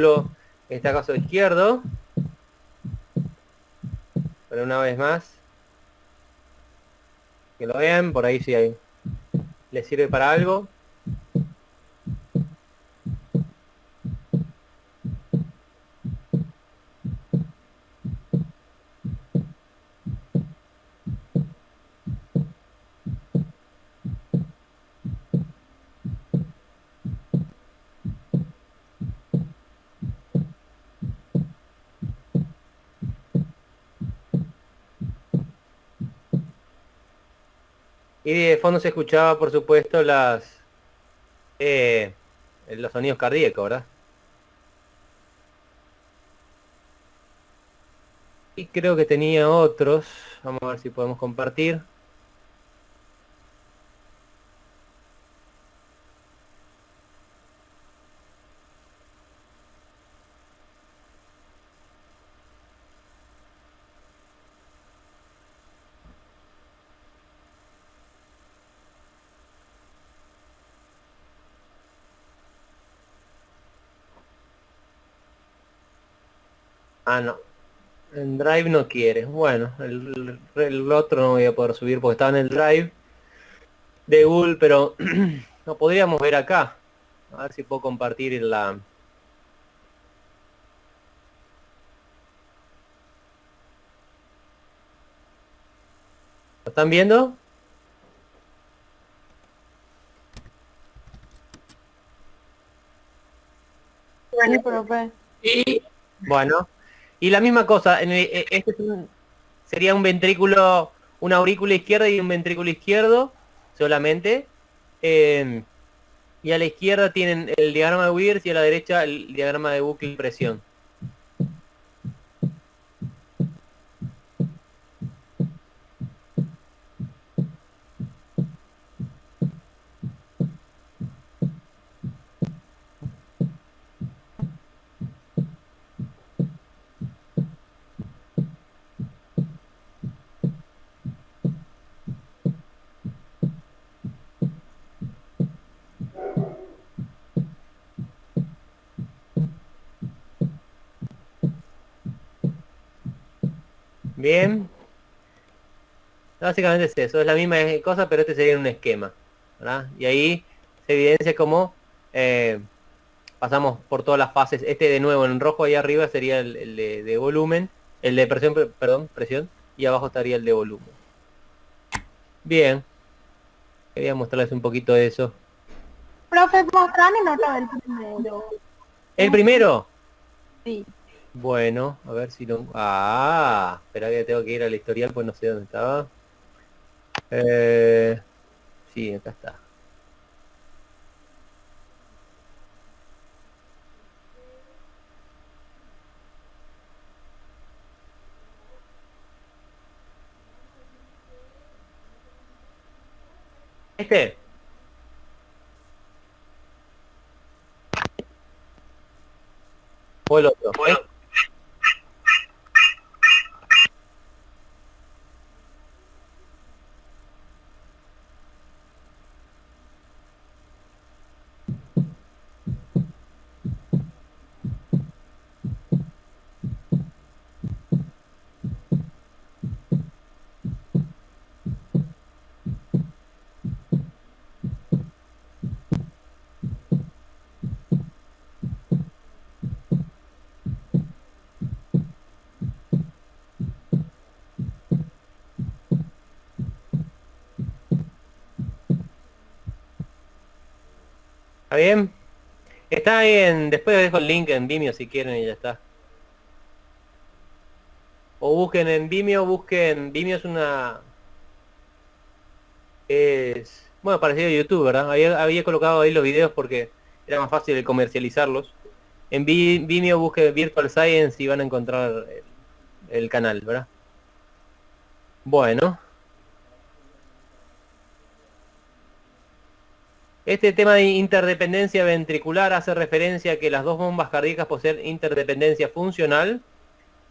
en este caso izquierdo. Pero una vez más, que lo vean, por ahí si les sirve para algo. Y de fondo se escuchaba, por supuesto, los sonidos cardíacos, ¿verdad? Y creo que tenía otros. Vamos a ver si podemos compartir. Ah, no. En Drive no quiere. Bueno, el otro no voy a poder subir porque estaba en el Drive de Google, pero lo podríamos ver acá. A ver si puedo compartir la... ¿Lo están viendo? Sí, profe. Y bueno, y la misma cosa, este sería un ventrículo, una aurícula izquierda y un ventrículo izquierdo solamente. Y a la izquierda tienen el diagrama de Weir y a la derecha el diagrama de bucle y presión. Bien, básicamente es eso, es la misma cosa, pero este sería un esquema, ¿verdad? Y ahí se evidencia cómo pasamos por todas las fases. Este de nuevo en rojo ahí arriba sería el de volumen, el de presión, perdón, presión, y abajo estaría el de volumen. Bien, quería mostrarles un poquito de eso. Profe, mostrame nota del primero. ¿El primero? Sí. Bueno, a ver si lo... Ah, espera que tengo que ir al historial, pues no sé dónde estaba. Sí, acá está. ¿Este? ¿O el otro? Bueno, ¿Está bien? Está ahí en... Después les dejo el link en Vimeo si quieren y ya está. O busquen en Vimeo, Vimeo es una... Es... Bueno, parecido a YouTube, ¿verdad? Había colocado ahí los videos porque era más fácil de comercializarlos. En Vimeo busquen Virtual Science y van a encontrar el canal, ¿verdad? Bueno. Este tema de interdependencia ventricular hace referencia a que las dos bombas cardíacas poseen interdependencia funcional.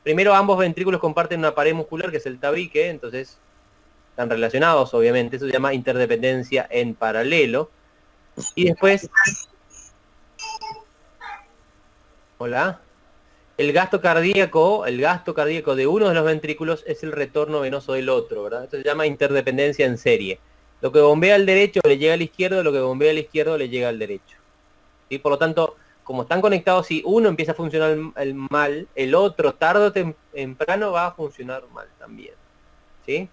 Primero, ambos ventrículos comparten una pared muscular que es el tabique, entonces están relacionados, obviamente. Eso se llama interdependencia en paralelo. Y después, Hola. El gasto cardíaco de uno de los ventrículos es el retorno venoso del otro, ¿verdad? Esto se llama interdependencia en serie. Lo que bombea al derecho le llega al izquierdo, lo que bombea al izquierdo le llega al derecho. ¿Sí? Por lo tanto, como están conectados, si uno empieza a funcionar mal, el otro tarde o temprano va a funcionar mal también. ¿Sí?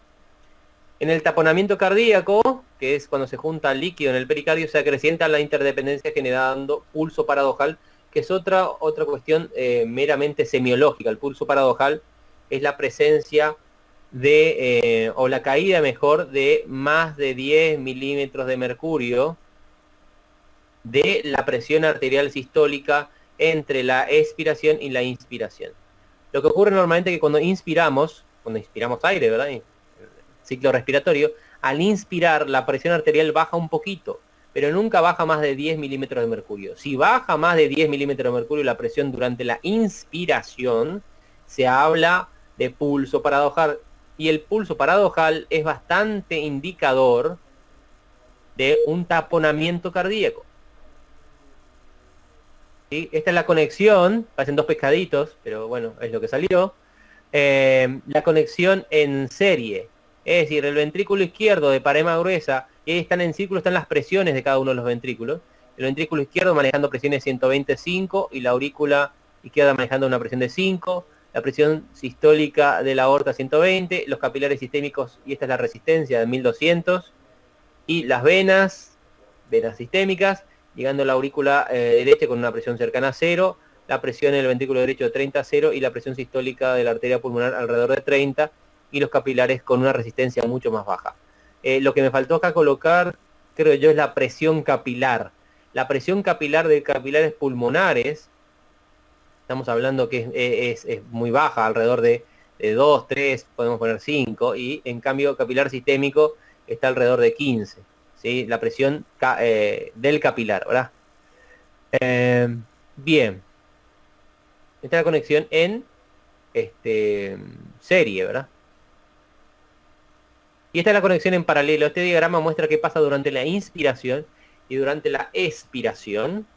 En el taponamiento cardíaco, que es cuando se junta líquido en el pericardio, se acrecienta la interdependencia generando pulso paradojal, que es otra cuestión meramente semiológica. El pulso paradojal es la presencia de, o la caída mejor, de más de 10 milímetros de mercurio de la presión arterial sistólica entre la expiración y la inspiración. Lo que ocurre normalmente es que cuando inspiramos aire, ¿verdad? Ciclo respiratorio, al inspirar la presión arterial baja un poquito, pero nunca baja más de 10 milímetros de mercurio. Si baja más de 10 milímetros de mercurio la presión durante la inspiración, se habla de pulso paradojal. Y el pulso paradojal es bastante indicador de un taponamiento cardíaco. ¿Sí? Esta es la conexión, parecen dos pescaditos, pero bueno, es lo que salió. La conexión en serie. Es decir, el ventrículo izquierdo de parema gruesa, y ahí están en círculo, están las presiones de cada uno de los ventrículos. El ventrículo izquierdo manejando presiones 125 y la aurícula izquierda manejando una presión de 5. La presión sistólica de la aorta 120, los capilares sistémicos, y esta es la resistencia de 1200. Y las venas sistémicas, llegando a la aurícula derecha con una presión cercana a 0, la presión en el ventrículo derecho de 30 a 0 y la presión sistólica de la arteria pulmonar alrededor de 30 y los capilares con una resistencia mucho más baja. Lo que me faltó acá colocar, creo yo, es la presión capilar. La presión capilar de capilares pulmonares, estamos hablando que es muy baja, alrededor de 2, 3, podemos poner 5, y en cambio capilar sistémico está alrededor de 15. ¿Sí? La presión del capilar, ¿verdad? Bien. Esta es la conexión en serie, ¿verdad? Y esta es la conexión en paralelo. Este diagrama muestra qué pasa durante la inspiración y durante la expiración.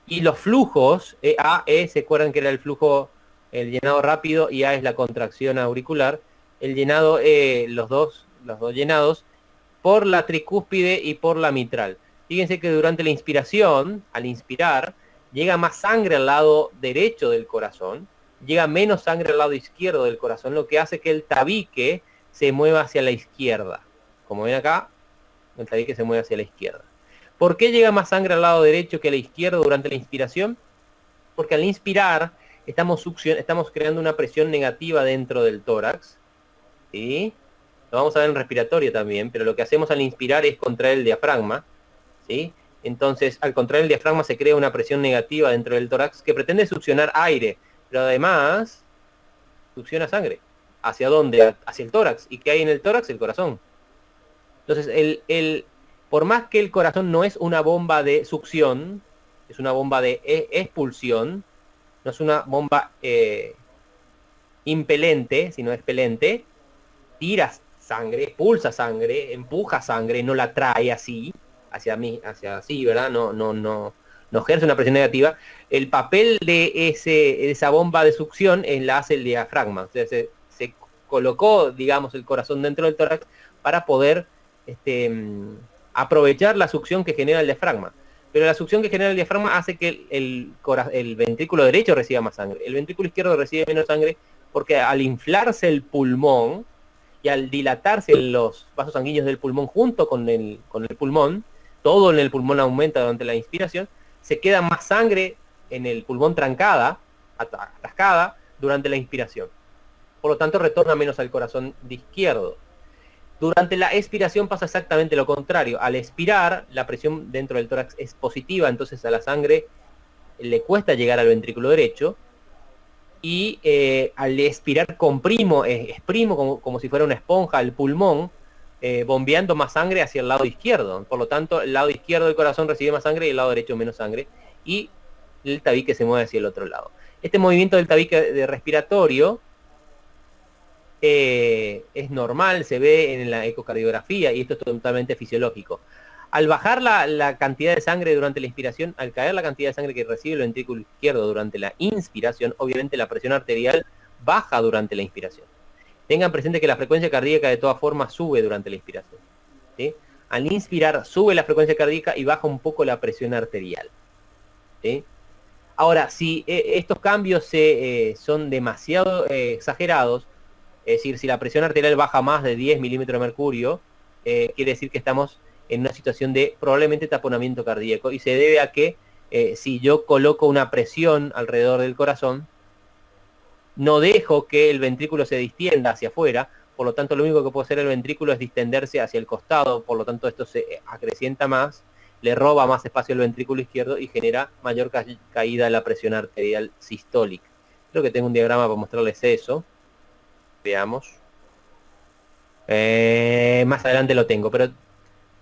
Y los flujos, A, E, ¿se acuerdan que era el flujo, el llenado rápido, y A es la contracción auricular? El llenado, los dos llenados, por la tricúspide y por la mitral. Fíjense que durante la inspiración, al inspirar, llega más sangre al lado derecho del corazón, llega menos sangre al lado izquierdo del corazón, lo que hace que el tabique se mueva hacia la izquierda. Como ven acá, el tabique se mueve hacia la izquierda. ¿Por qué llega más sangre al lado derecho que al izquierdo durante la inspiración? Porque al inspirar estamos creando una presión negativa dentro del tórax, ¿sí? Lo vamos a ver en respiratorio también, pero lo que hacemos al inspirar es contraer el diafragma, ¿sí? Entonces, al contraer el diafragma se crea una presión negativa dentro del tórax que pretende succionar aire, pero además succiona sangre. ¿Hacia dónde? Hacia el tórax. ¿Y qué hay en el tórax? El corazón. Entonces, por más que el corazón no es una bomba de succión, es una bomba de expulsión, no es una bomba impelente, sino expelente, tira sangre, expulsa sangre, empuja sangre, no la trae así, hacia así, ¿verdad? No ejerce una presión negativa. El papel de esa bomba de succión la hace el diafragma. O sea, se colocó, digamos, el corazón dentro del tórax para poder aprovechar la succión que genera el diafragma. Pero la succión que genera el diafragma hace que el ventrículo derecho reciba más sangre. El ventrículo izquierdo recibe menos sangre porque al inflarse el pulmón y al dilatarse los vasos sanguíneos del pulmón junto con el pulmón, todo en el pulmón aumenta durante la inspiración, se queda más sangre en el pulmón atascada durante la inspiración. Por lo tanto, retorna menos al corazón de izquierdo. Durante la expiración pasa exactamente lo contrario. Al expirar, la presión dentro del tórax es positiva, entonces a la sangre le cuesta llegar al ventrículo derecho. Y al expirar exprimo como si fuera una esponja el pulmón, bombeando más sangre hacia el lado izquierdo. Por lo tanto, el lado izquierdo del corazón recibe más sangre y el lado derecho menos sangre. Y el tabique se mueve hacia el otro lado. Este movimiento del tabique de respiratorio es normal, se ve en la ecocardiografía y esto es totalmente fisiológico. Al bajar la cantidad de sangre durante la inspiración, al caer la cantidad de sangre que recibe el ventrículo izquierdo durante la inspiración, obviamente la presión arterial baja durante la inspiración. Tengan presente que la frecuencia cardíaca de todas formas sube durante la inspiración, ¿sí? Al inspirar sube la frecuencia cardíaca y baja un poco la presión arterial, ¿sí? Ahora, si estos cambios son demasiado exagerados, es decir, si la presión arterial baja más de 10 milímetros de mercurio, quiere decir que estamos en una situación de probablemente taponamiento cardíaco, y se debe a que si yo coloco una presión alrededor del corazón, no dejo que el ventrículo se distienda hacia afuera, por lo tanto lo único que puede hacer el ventrículo es distenderse hacia el costado, por lo tanto esto se acrecienta más, le roba más espacio al ventrículo izquierdo y genera mayor caída de la presión arterial sistólica. Creo que tengo un diagrama para mostrarles eso. Veamos. Más adelante lo tengo, pero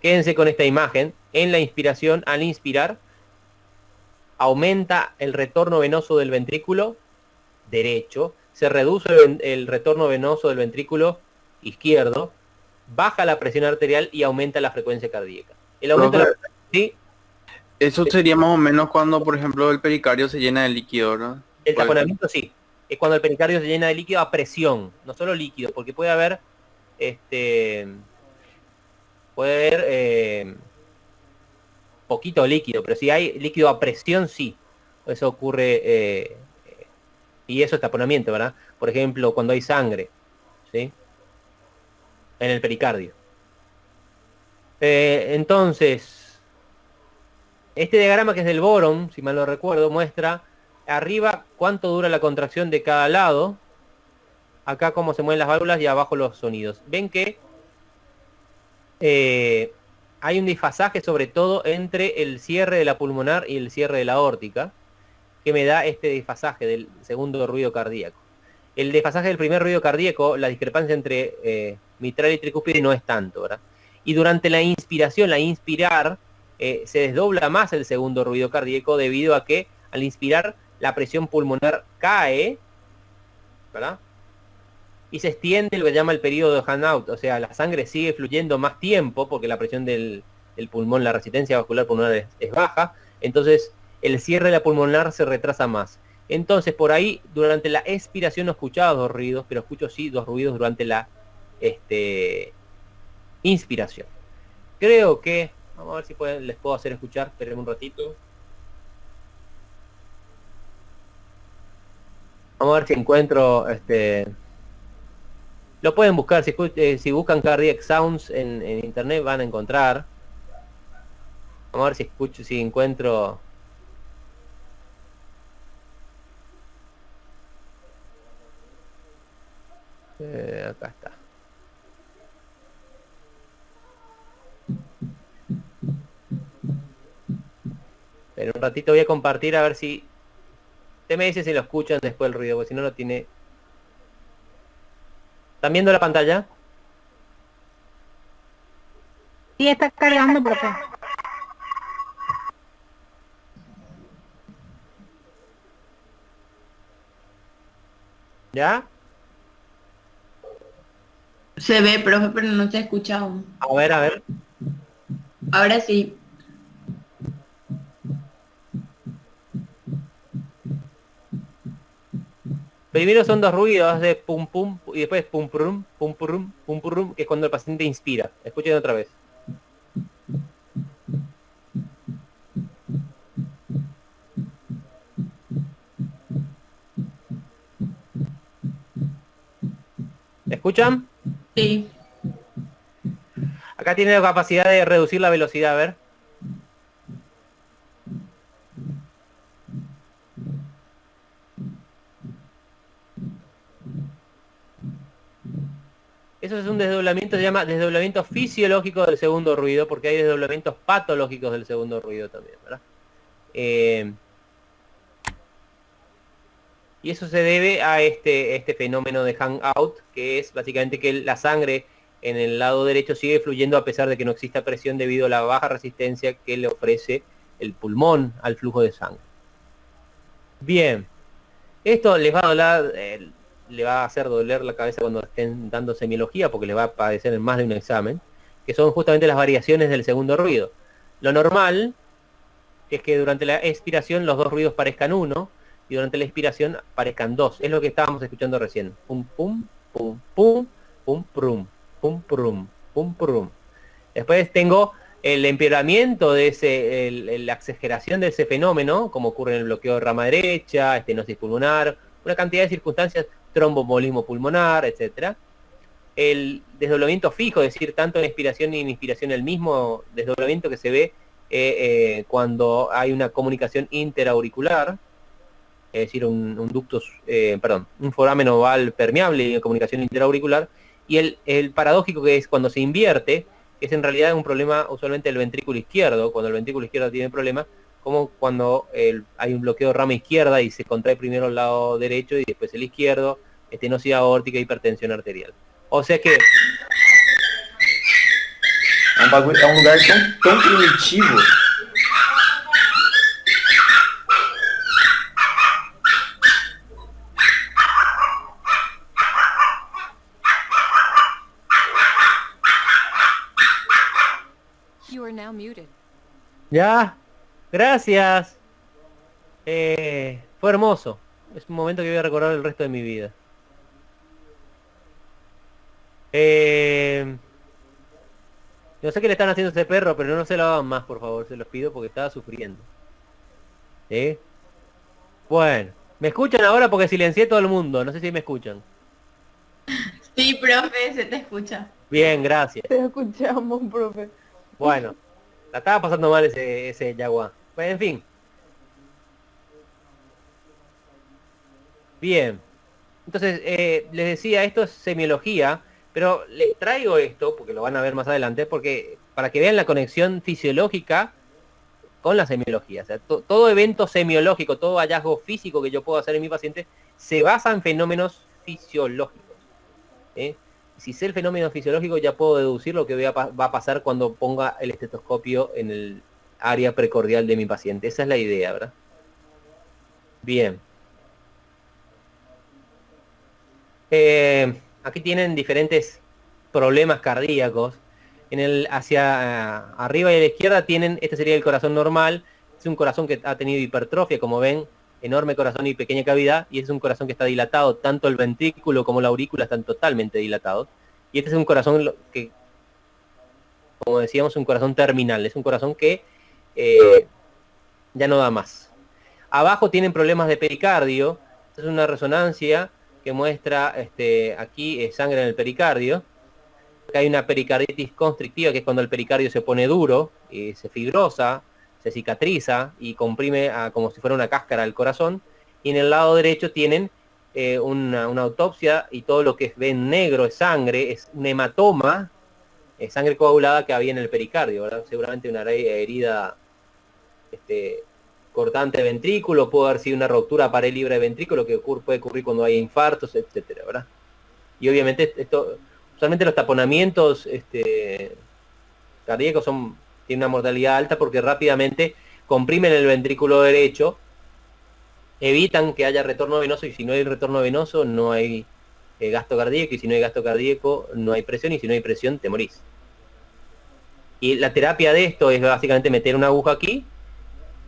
quédense con esta imagen. En la inspiración, al inspirar, aumenta el retorno venoso del ventrículo derecho, se reduce el retorno venoso del ventrículo izquierdo, baja la presión arterial y aumenta la frecuencia cardíaca. El aumento de la ¿sí? Eso sería más o menos cuando, por ejemplo, el pericardio se llena de líquido, ¿no? El taponamiento sí. Es cuando el pericardio se llena de líquido a presión, no solo líquido, porque puede haber poquito líquido, pero si hay líquido a presión, sí. Eso ocurre, y eso es taponamiento, ¿verdad? Por ejemplo, cuando hay sangre, ¿sí? En el pericardio. Entonces, este diagrama, que es del Boron, si mal no recuerdo, muestra arriba cuánto dura la contracción de cada lado, acá cómo se mueven las válvulas y abajo los sonidos. Ven que hay un desfasaje sobre todo entre el cierre de la pulmonar y el cierre de la aórtica, que me da este desfasaje del segundo ruido cardíaco. El desfasaje del primer ruido cardíaco, la discrepancia entre mitral y tricúspide no es tanto, ¿verdad? Y durante la inspiración, la inspirar, se desdobla más el segundo ruido cardíaco debido a que al inspirar la presión pulmonar cae, ¿verdad? Y se extiende lo que llama el periodo de Hanaut, o sea, la sangre sigue fluyendo más tiempo porque la presión del pulmón, la resistencia vascular pulmonar es baja, entonces el cierre de la pulmonar se retrasa más. Entonces, por ahí, durante la expiración no escuchaba dos ruidos, pero escucho sí dos ruidos durante la inspiración. Creo que, vamos a ver si les puedo hacer escuchar, espérenme un ratito. Vamos a ver si encuentro, lo pueden buscar, si buscan Cardiac Sounds en internet van a encontrar. Vamos a ver si encuentro. Acá está. Pero un ratito voy a compartir a ver si... Usted me dice si lo escuchan después el ruido, porque si no lo tiene... ¿Están viendo la pantalla? Sí, está cargando, profe. ¿Ya? Se ve, profe, pero no se escucha aún. A ver, a ver. Ahora sí. Primero son dos ruidos de pum pum y después pum pum pum pum pum pum, que es cuando el paciente inspira. Escuchen otra vez. ¿Escuchan? Sí. Acá tiene la capacidad de reducir la velocidad, a ver. Eso es un desdoblamiento, se llama desdoblamiento fisiológico del segundo ruido, porque hay desdoblamientos patológicos del segundo ruido también, ¿verdad? Y eso se debe a este fenómeno de hangout, que es básicamente que la sangre en el lado derecho sigue fluyendo a pesar de que no exista presión debido a la baja resistencia que le ofrece el pulmón al flujo de sangre. Bien, esto les va a doler, le va a hacer doler la cabeza cuando estén dando semiología, porque les va a padecer en más de un examen. que son justamente las variaciones del segundo ruido. Lo normal es que durante la expiración los dos ruidos parezcan uno, y durante la expiración parezcan dos. Es lo que estábamos escuchando recién. Pum, pum, pum, pum, pum, prum, pum, prum, pum, prum. Después tengo el empeoramiento de la exageración de ese fenómeno, como ocurre en el bloqueo de rama derecha, estenosis pulmonar, una cantidad de circunstancias, tromboembolismo pulmonar, etcétera. El desdoblamiento fijo, es decir, tanto en expiración y en inspiración el mismo desdoblamiento que se ve cuando hay una comunicación interauricular, es decir, un foramen oval permeable y comunicación interauricular, y el paradójico, que es cuando se invierte, que es en realidad un problema usualmente del ventrículo izquierdo, cuando el ventrículo izquierdo tiene problemas, como cuando hay un bloqueo de rama izquierda y se contrae primero el lado derecho y después el izquierdo, estenosis aórtica, hipertensión arterial. O sea que É um lugar tão primitivo. You are now muted. ya, gracias. Fue hermoso. Es un momento que voy a recordar el resto de mi vida. No sé qué le están haciendo a ese perro, pero no se lo hagan más, por favor, se los pido, porque estaba sufriendo. ¿Sí? Bueno, ¿me escuchan ahora? Porque silencié todo el mundo, no sé si me escuchan. Sí, profe, se te escucha. Bien, gracias. Te escuchamos, profe. Bueno, la estaba pasando mal ese Yaguá. Bueno, en fin. Bien. Entonces, les decía, esto es semiología, pero les traigo esto, porque lo van a ver más adelante, porque para que vean la conexión fisiológica con la semiología. O sea, todo evento semiológico, todo hallazgo físico que yo puedo hacer en mi paciente, se basa en fenómenos fisiológicos. Si sé el fenómeno fisiológico, ya puedo deducir lo que va a pasar cuando ponga el estetoscopio en el área precordial de mi paciente. Esa es la idea, ¿verdad? Bien. Aquí tienen diferentes problemas cardíacos. Hacia arriba y a la izquierda tienen, este sería el corazón normal. Es un corazón que ha tenido hipertrofia, como ven, enorme corazón y pequeña cavidad, y este es un corazón que está dilatado, tanto el ventrículo como la aurícula están totalmente dilatados. Y este es un corazón que, como decíamos, un corazón terminal, es un corazón que ya no da más. Abajo tienen problemas de pericardio. Esta es una resonancia que muestra aquí sangre en el pericardio. Acá hay una pericarditis constrictiva, que es cuando el pericardio se pone duro, se fibrosa, se cicatriza y comprime como si fuera una cáscara al corazón. Y en el lado derecho tienen una autopsia, y todo lo que ven negro es sangre, es un hematoma, sangre coagulada que había en el pericardio, ¿verdad? Seguramente una herida cortante de ventrículo, puede haber sido una ruptura de pared libre de ventrículo, que puede ocurrir cuando hay infartos, etcétera, ¿verdad? Y obviamente usualmente los taponamientos cardíacos tienen una mortalidad alta porque rápidamente comprimen el ventrículo derecho, evitan que haya retorno venoso, y si no hay retorno venoso no hay gasto cardíaco, y si no hay gasto cardíaco no hay presión, y si no hay presión te morís. Y la terapia de esto es básicamente meter una aguja aquí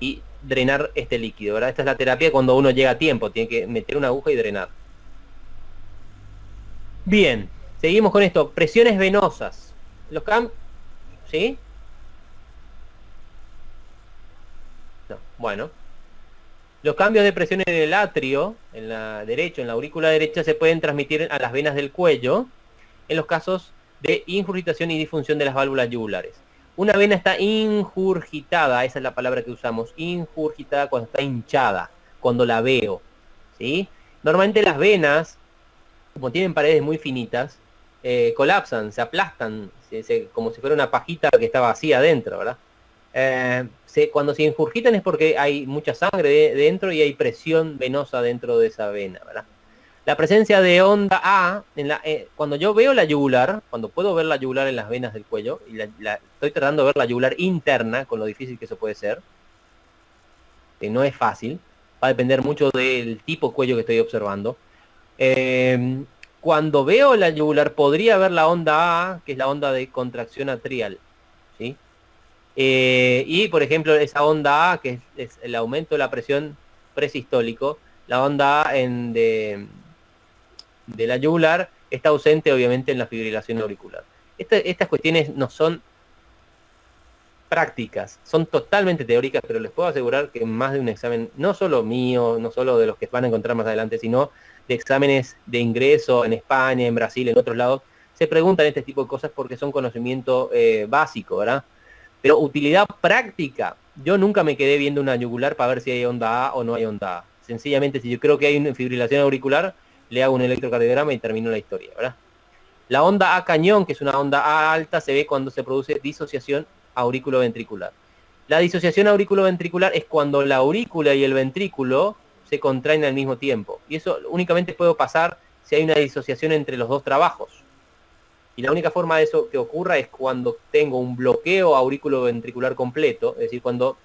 y drenar este líquido, ¿verdad? Esta es la terapia cuando uno llega a tiempo, tiene que meter una aguja y drenar. Bien, seguimos con esto, presiones venosas. ¿Sí? No, bueno. Los cambios de presión en el atrio, en la aurícula derecha, se pueden transmitir a las venas del cuello en los casos de ingurgitación y disfunción de las válvulas yugulares. Una vena está ingurgitada, esa es la palabra que usamos, ingurgitada cuando está hinchada, cuando la veo, ¿sí? Normalmente las venas, como tienen paredes muy finitas, colapsan, se aplastan, como si fuera una pajita que está vacía adentro, ¿verdad? Cuando se ingurgitan es porque hay mucha sangre dentro y hay presión venosa dentro de esa vena, ¿verdad? La presencia de onda A, cuando yo veo la yugular, cuando puedo ver la yugular en las venas del cuello, y estoy tratando de ver la yugular interna, con lo difícil que eso puede ser, que no es fácil, va a depender mucho del tipo de cuello que estoy observando. cuando veo la yugular podría ver la onda A, que es la onda de contracción atrial, ¿sí? Y por ejemplo esa onda A, que es el aumento de la presión presistólico, la onda A de la yugular está ausente obviamente en la fibrilación auricular. Estas cuestiones no son prácticas, son totalmente teóricas, pero les puedo asegurar que más de un examen, no solo mío, no solo de los que van a encontrar más adelante, sino de exámenes de ingreso en España, en Brasil, en otros lados, se preguntan este tipo de cosas porque son conocimiento básico, ¿verdad? Pero utilidad práctica, yo nunca me quedé viendo una yugular para ver si hay onda A o no hay onda A. Sencillamente, si yo creo que hay una fibrilación auricular, le hago un electrocardiograma y termino la historia, ¿verdad? La onda A cañón, que es una onda A alta, se ve cuando se produce disociación auriculoventricular. La disociación auriculoventricular es cuando la aurícula y el ventrículo se contraen al mismo tiempo. Y eso únicamente puede pasar si hay una disociación entre los dos trabajos. Y la única forma de eso que ocurra es cuando tengo un bloqueo auriculoventricular completo, es decir, cuando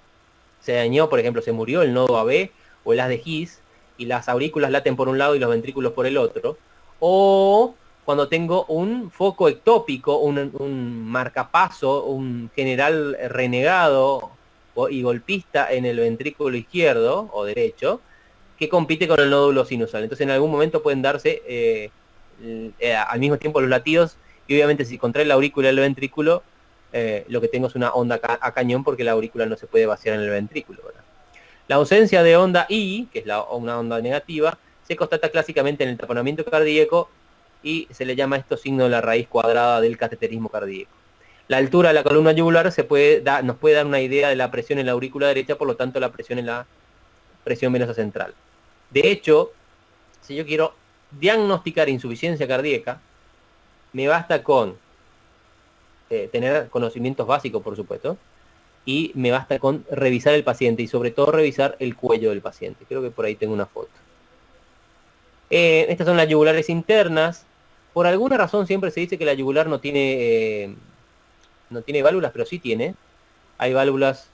se dañó, por ejemplo, se murió el nodo AB o el haz de His, y las aurículas laten por un lado y los ventrículos por el otro, o cuando tengo un foco ectópico, un marcapaso, un general renegado y golpista en el ventrículo izquierdo o derecho, que compite con el nódulo sinusal. Entonces en algún momento pueden darse al mismo tiempo los latidos, y obviamente si contrae la aurícula y el ventrículo, lo que tengo es una onda a cañón porque la aurícula no se puede vaciar en el ventrículo, ¿verdad? La ausencia de onda I, que es una onda negativa, se constata clásicamente en el taponamiento cardíaco y se le llama esto signo de la raíz cuadrada del cateterismo cardíaco. La altura de la columna yugular nos puede dar una idea de la presión en la aurícula derecha, por lo tanto la presión en la presión venosa central. De hecho, si yo quiero diagnosticar insuficiencia cardíaca, me basta con tener conocimientos básicos, por supuesto, y me basta con revisar el paciente y sobre todo revisar el cuello del paciente. Creo que por ahí tengo una foto. Estas son las yugulares internas. Por alguna razón siempre se dice que la yugular no tiene válvulas, pero sí tiene. Hay válvulas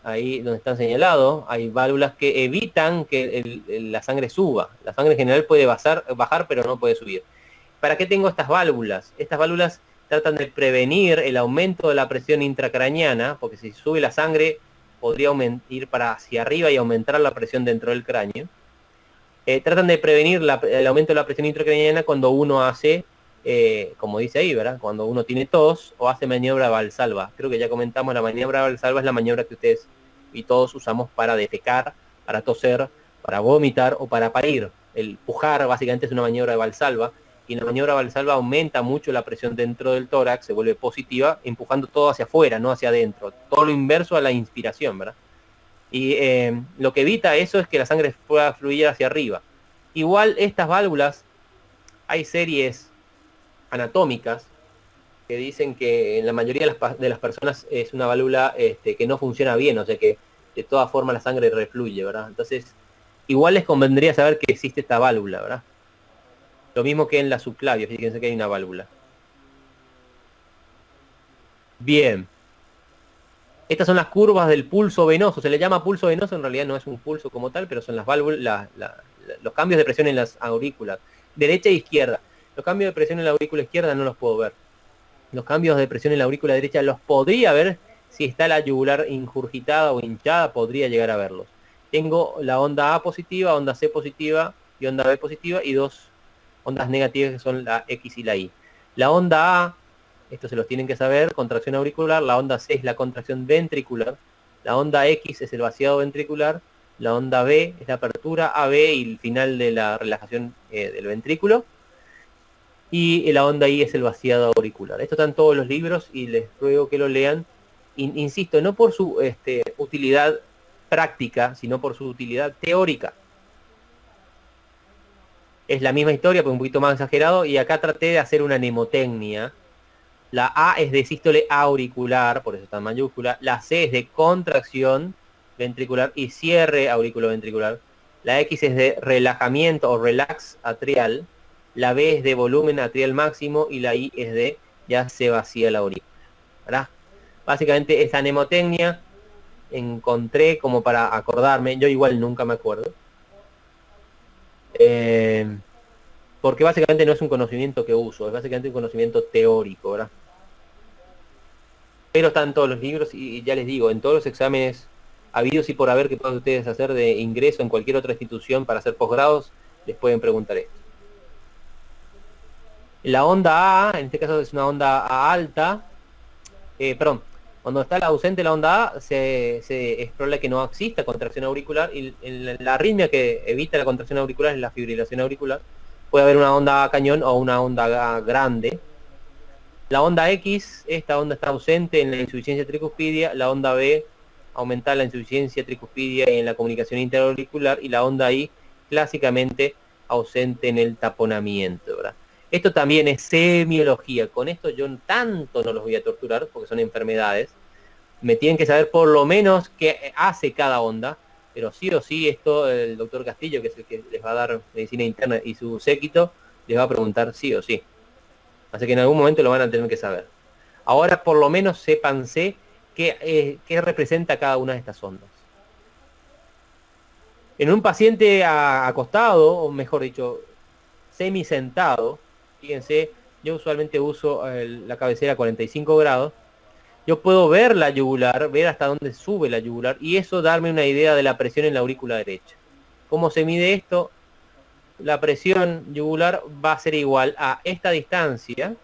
ahí donde están señalados. Hay válvulas que evitan que la sangre suba. La sangre en general puede bajar, pero no puede subir. ¿Para qué tengo estas válvulas? Estas válvulas tratan de prevenir el aumento de la presión intracraneana, porque si sube la sangre podría ir para hacia arriba y aumentar la presión dentro del cráneo. Tratan de prevenir el aumento de la presión intracraneana cuando uno hace, como dice ahí, ¿verdad? Cuando uno tiene tos o hace maniobra valsalva. Creo que ya comentamos, la maniobra valsalva es la maniobra que ustedes y todos usamos para defecar, para toser, para vomitar o para parir. El pujar básicamente es una maniobra de valsalva, y la maniobra valsalva aumenta mucho la presión dentro del tórax, se vuelve positiva, empujando todo hacia afuera, no hacia adentro. Todo lo inverso a la inspiración, ¿verdad? Y lo que evita eso es que la sangre pueda fluir hacia arriba. Igual estas válvulas, hay series anatómicas que dicen que en la mayoría de las personas es una válvula que no funciona bien, o sea que de todas formas la sangre refluye, ¿verdad? Entonces, igual les convendría saber que existe esta válvula, ¿verdad? Lo mismo que en la subclavia, fíjense que hay una válvula. Bien. Estas son las curvas del pulso venoso. Se le llama pulso venoso, en realidad no es un pulso como tal, pero son las válvulas, los cambios de presión en las aurículas, derecha e izquierda. Los cambios de presión en la aurícula izquierda no los puedo ver. Los cambios de presión en la aurícula derecha los podría ver si está la yugular ingurgitada o hinchada, podría llegar a verlos. Tengo la onda A positiva, onda C positiva y onda B positiva, y dos ondas negativas que son la X y la Y. La onda A, esto se los tienen que saber, contracción auricular. La onda C es la contracción ventricular. La onda X es el vaciado ventricular. La onda B es la apertura AB y el final de la relajación del ventrículo. Y la onda I es el vaciado auricular. Esto está en todos los libros y les ruego que lo lean. Insisto, no por su utilidad práctica, sino por su utilidad teórica. Es la misma historia, pero un poquito más exagerado, y acá traté de hacer una mnemotecnia. La A es de sístole auricular, por eso está en mayúscula. La C es de contracción ventricular y cierre auriculoventricular. La X es de relajamiento o relax atrial. La B es de volumen atrial máximo y la I es de ya se vacía la aurícula, ¿verdad? Básicamente esa mnemotecnia encontré como para acordarme. Yo igual nunca me acuerdo. porque básicamente no es un conocimiento que uso, es básicamente un conocimiento teórico, ¿verdad? Pero está en todos los libros y ya les digo, en todos los exámenes habidos y por haber que puedan ustedes hacer de ingreso en cualquier otra institución para hacer posgrados, les pueden preguntar esto. La onda A, en este caso es una onda A alta, perdón, cuando está la ausente la onda A, es probable que no exista contracción auricular, y la arritmia que evita la contracción auricular es la fibrilación auricular. Puede haber una onda A cañón o una onda A grande. La onda X, esta onda está ausente en la insuficiencia tricuspidia, la onda B aumenta la insuficiencia tricuspidia y en la comunicación interauricular, y la onda I clásicamente ausente en el taponamiento, ¿verdad? Esto también es semiología. Con esto yo tanto no los voy a torturar porque son enfermedades. Me tienen que saber por lo menos qué hace cada onda, pero sí o sí esto el doctor Castillo, que es el que les va a dar medicina interna, y su séquito, les va a preguntar sí o sí. Así que en algún momento lo van a tener que saber. Ahora por lo menos sépanse qué representa cada una de estas ondas. En un paciente acostado, o mejor dicho, semisentado, fíjense, yo usualmente uso la cabecera a 45 grados, yo puedo ver la yugular, ver hasta dónde sube la yugular, y eso darme una idea de la presión en la aurícula derecha. ¿Cómo se mide esto? La presión yugular va a ser igual a esta distancia,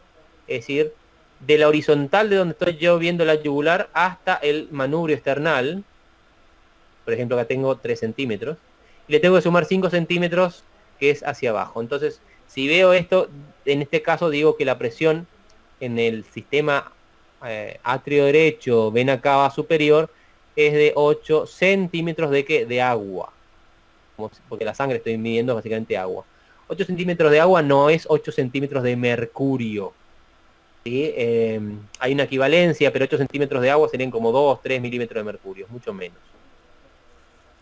es decir, de la horizontal de donde estoy yo viendo la yugular hasta el manubrio esternal. Por ejemplo, acá tengo 3 centímetros, y le tengo que sumar 5 centímetros, que es hacia abajo. Entonces, si veo esto, en este caso digo que la presión en el sistema atrio derecho, vena cava superior, es de 8 centímetros de agua. Porque la sangre estoy midiendo básicamente agua. 8 centímetros de agua no es 8 centímetros de mercurio. ¿Sí? Hay una equivalencia, pero 8 centímetros de agua serían como 2, 3 milímetros de mercurio, mucho menos.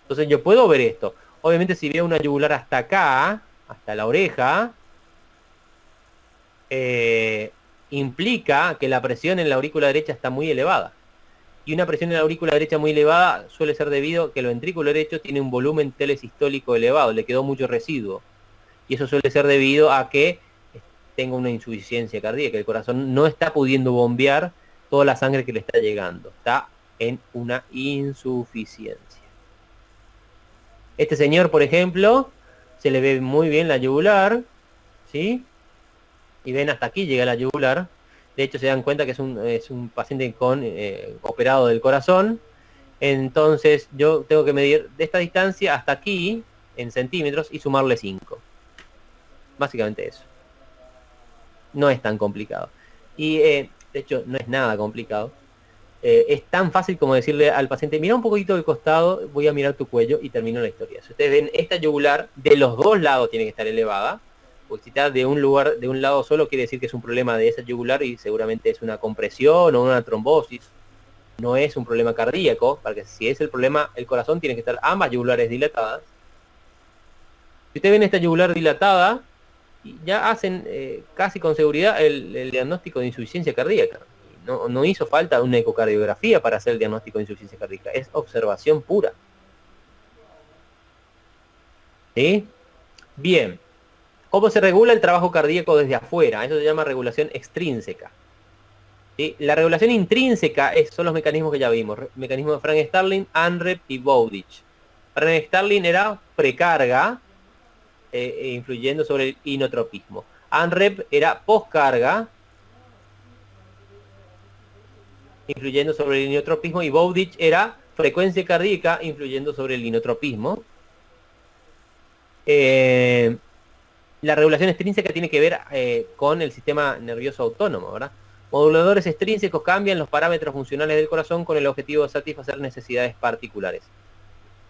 Entonces yo puedo ver esto. Obviamente si veo una yugular hasta acá, hasta la oreja, implica que la presión en la aurícula derecha está muy elevada. Y una presión en la aurícula derecha muy elevada suele ser debido a que el ventrículo derecho tiene un volumen telesistólico elevado, le quedó mucho residuo. Y eso suele ser debido a que tenga una insuficiencia cardíaca. El corazón no está pudiendo bombear toda la sangre que le está llegando. Está en una insuficiencia. Este señor, por ejemplo, se le ve muy bien la yugular, ¿sí? Y ven, hasta aquí llega la yugular. De hecho, se dan cuenta que es un paciente con operado del corazón. Entonces, yo tengo que medir de esta distancia hasta aquí, en centímetros, y sumarle 5. Básicamente eso. No es tan complicado. Y, de hecho, no es nada complicado. Es tan fácil como decirle al paciente, mira un poquito del costado, voy a mirar tu cuello, y termino la historia. Si ustedes ven, esta yugular de los dos lados tiene que estar elevada, porque si está de un lado solo, quiere decir que es un problema de esa yugular y seguramente es una compresión o una trombosis. No es un problema cardíaco, porque si es el problema, el corazón tiene que estar ambas yugulares dilatadas. Si ustedes ven esta yugular dilatada, ya hacen casi con seguridad el diagnóstico de insuficiencia cardíaca. No hizo falta una ecocardiografía para hacer el diagnóstico de insuficiencia cardíaca, es observación pura. ¿Sí? Bien. ¿Cómo se regula el trabajo cardíaco desde afuera? Eso se llama regulación extrínseca. ¿Sí? La regulación intrínseca son los mecanismos que ya vimos. Mecanismos de Frank Starling, ANREP y Bowditch. Frank Starling era precarga, influyendo sobre el inotropismo. ANREP era poscarga, influyendo sobre el inotropismo. Y Bowditch era frecuencia cardíaca, influyendo sobre el inotropismo. La regulación extrínseca tiene que ver con el sistema nervioso autónomo, ¿verdad? Moduladores extrínsecos cambian los parámetros funcionales del corazón con el objetivo de satisfacer necesidades particulares.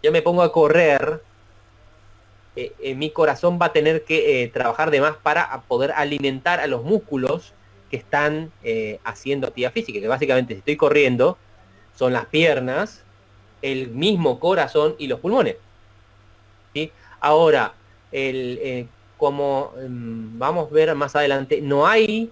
Yo me pongo a correr, mi corazón va a tener que trabajar de más para poder alimentar a los músculos que están haciendo actividad física, que básicamente si estoy corriendo son las piernas, el mismo corazón y los pulmones. ¿Sí? Ahora, como vamos a ver más adelante, no hay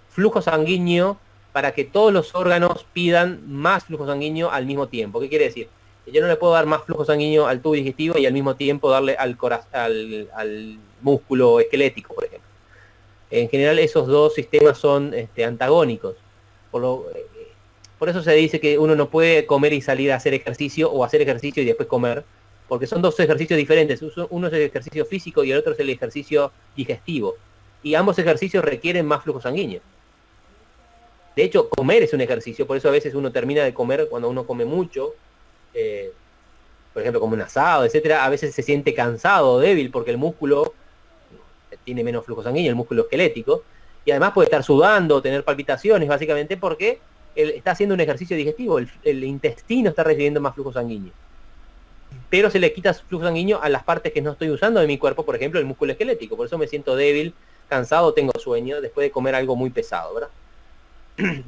flujo sanguíneo para que todos los órganos pidan más flujo sanguíneo al mismo tiempo. ¿Qué quiere decir? yo no le puedo dar más flujo sanguíneo al tubo digestivo y al mismo tiempo darle al músculo esquelético, por ejemplo. En general esos dos sistemas son antagónicos. Por eso se dice que uno no puede comer y salir a hacer ejercicio o hacer ejercicio y después comer, porque son dos ejercicios diferentes. Uno es el ejercicio físico y el otro es el ejercicio digestivo. Y ambos ejercicios requieren más flujo sanguíneo. De hecho, comer es un ejercicio, por eso a veces uno termina de comer cuando uno come mucho, por ejemplo, como un asado, etcétera, a veces se siente cansado o débil porque el músculo tiene menos flujo sanguíneo, el músculo esquelético, y además puede estar sudando, tener palpitaciones, básicamente porque él está haciendo un ejercicio digestivo, el intestino está recibiendo más flujo sanguíneo. Pero se le quita flujo sanguíneo a las partes que no estoy usando de mi cuerpo, por ejemplo, el músculo esquelético, por eso me siento débil, cansado, tengo sueño, después de comer algo muy pesado, ¿verdad?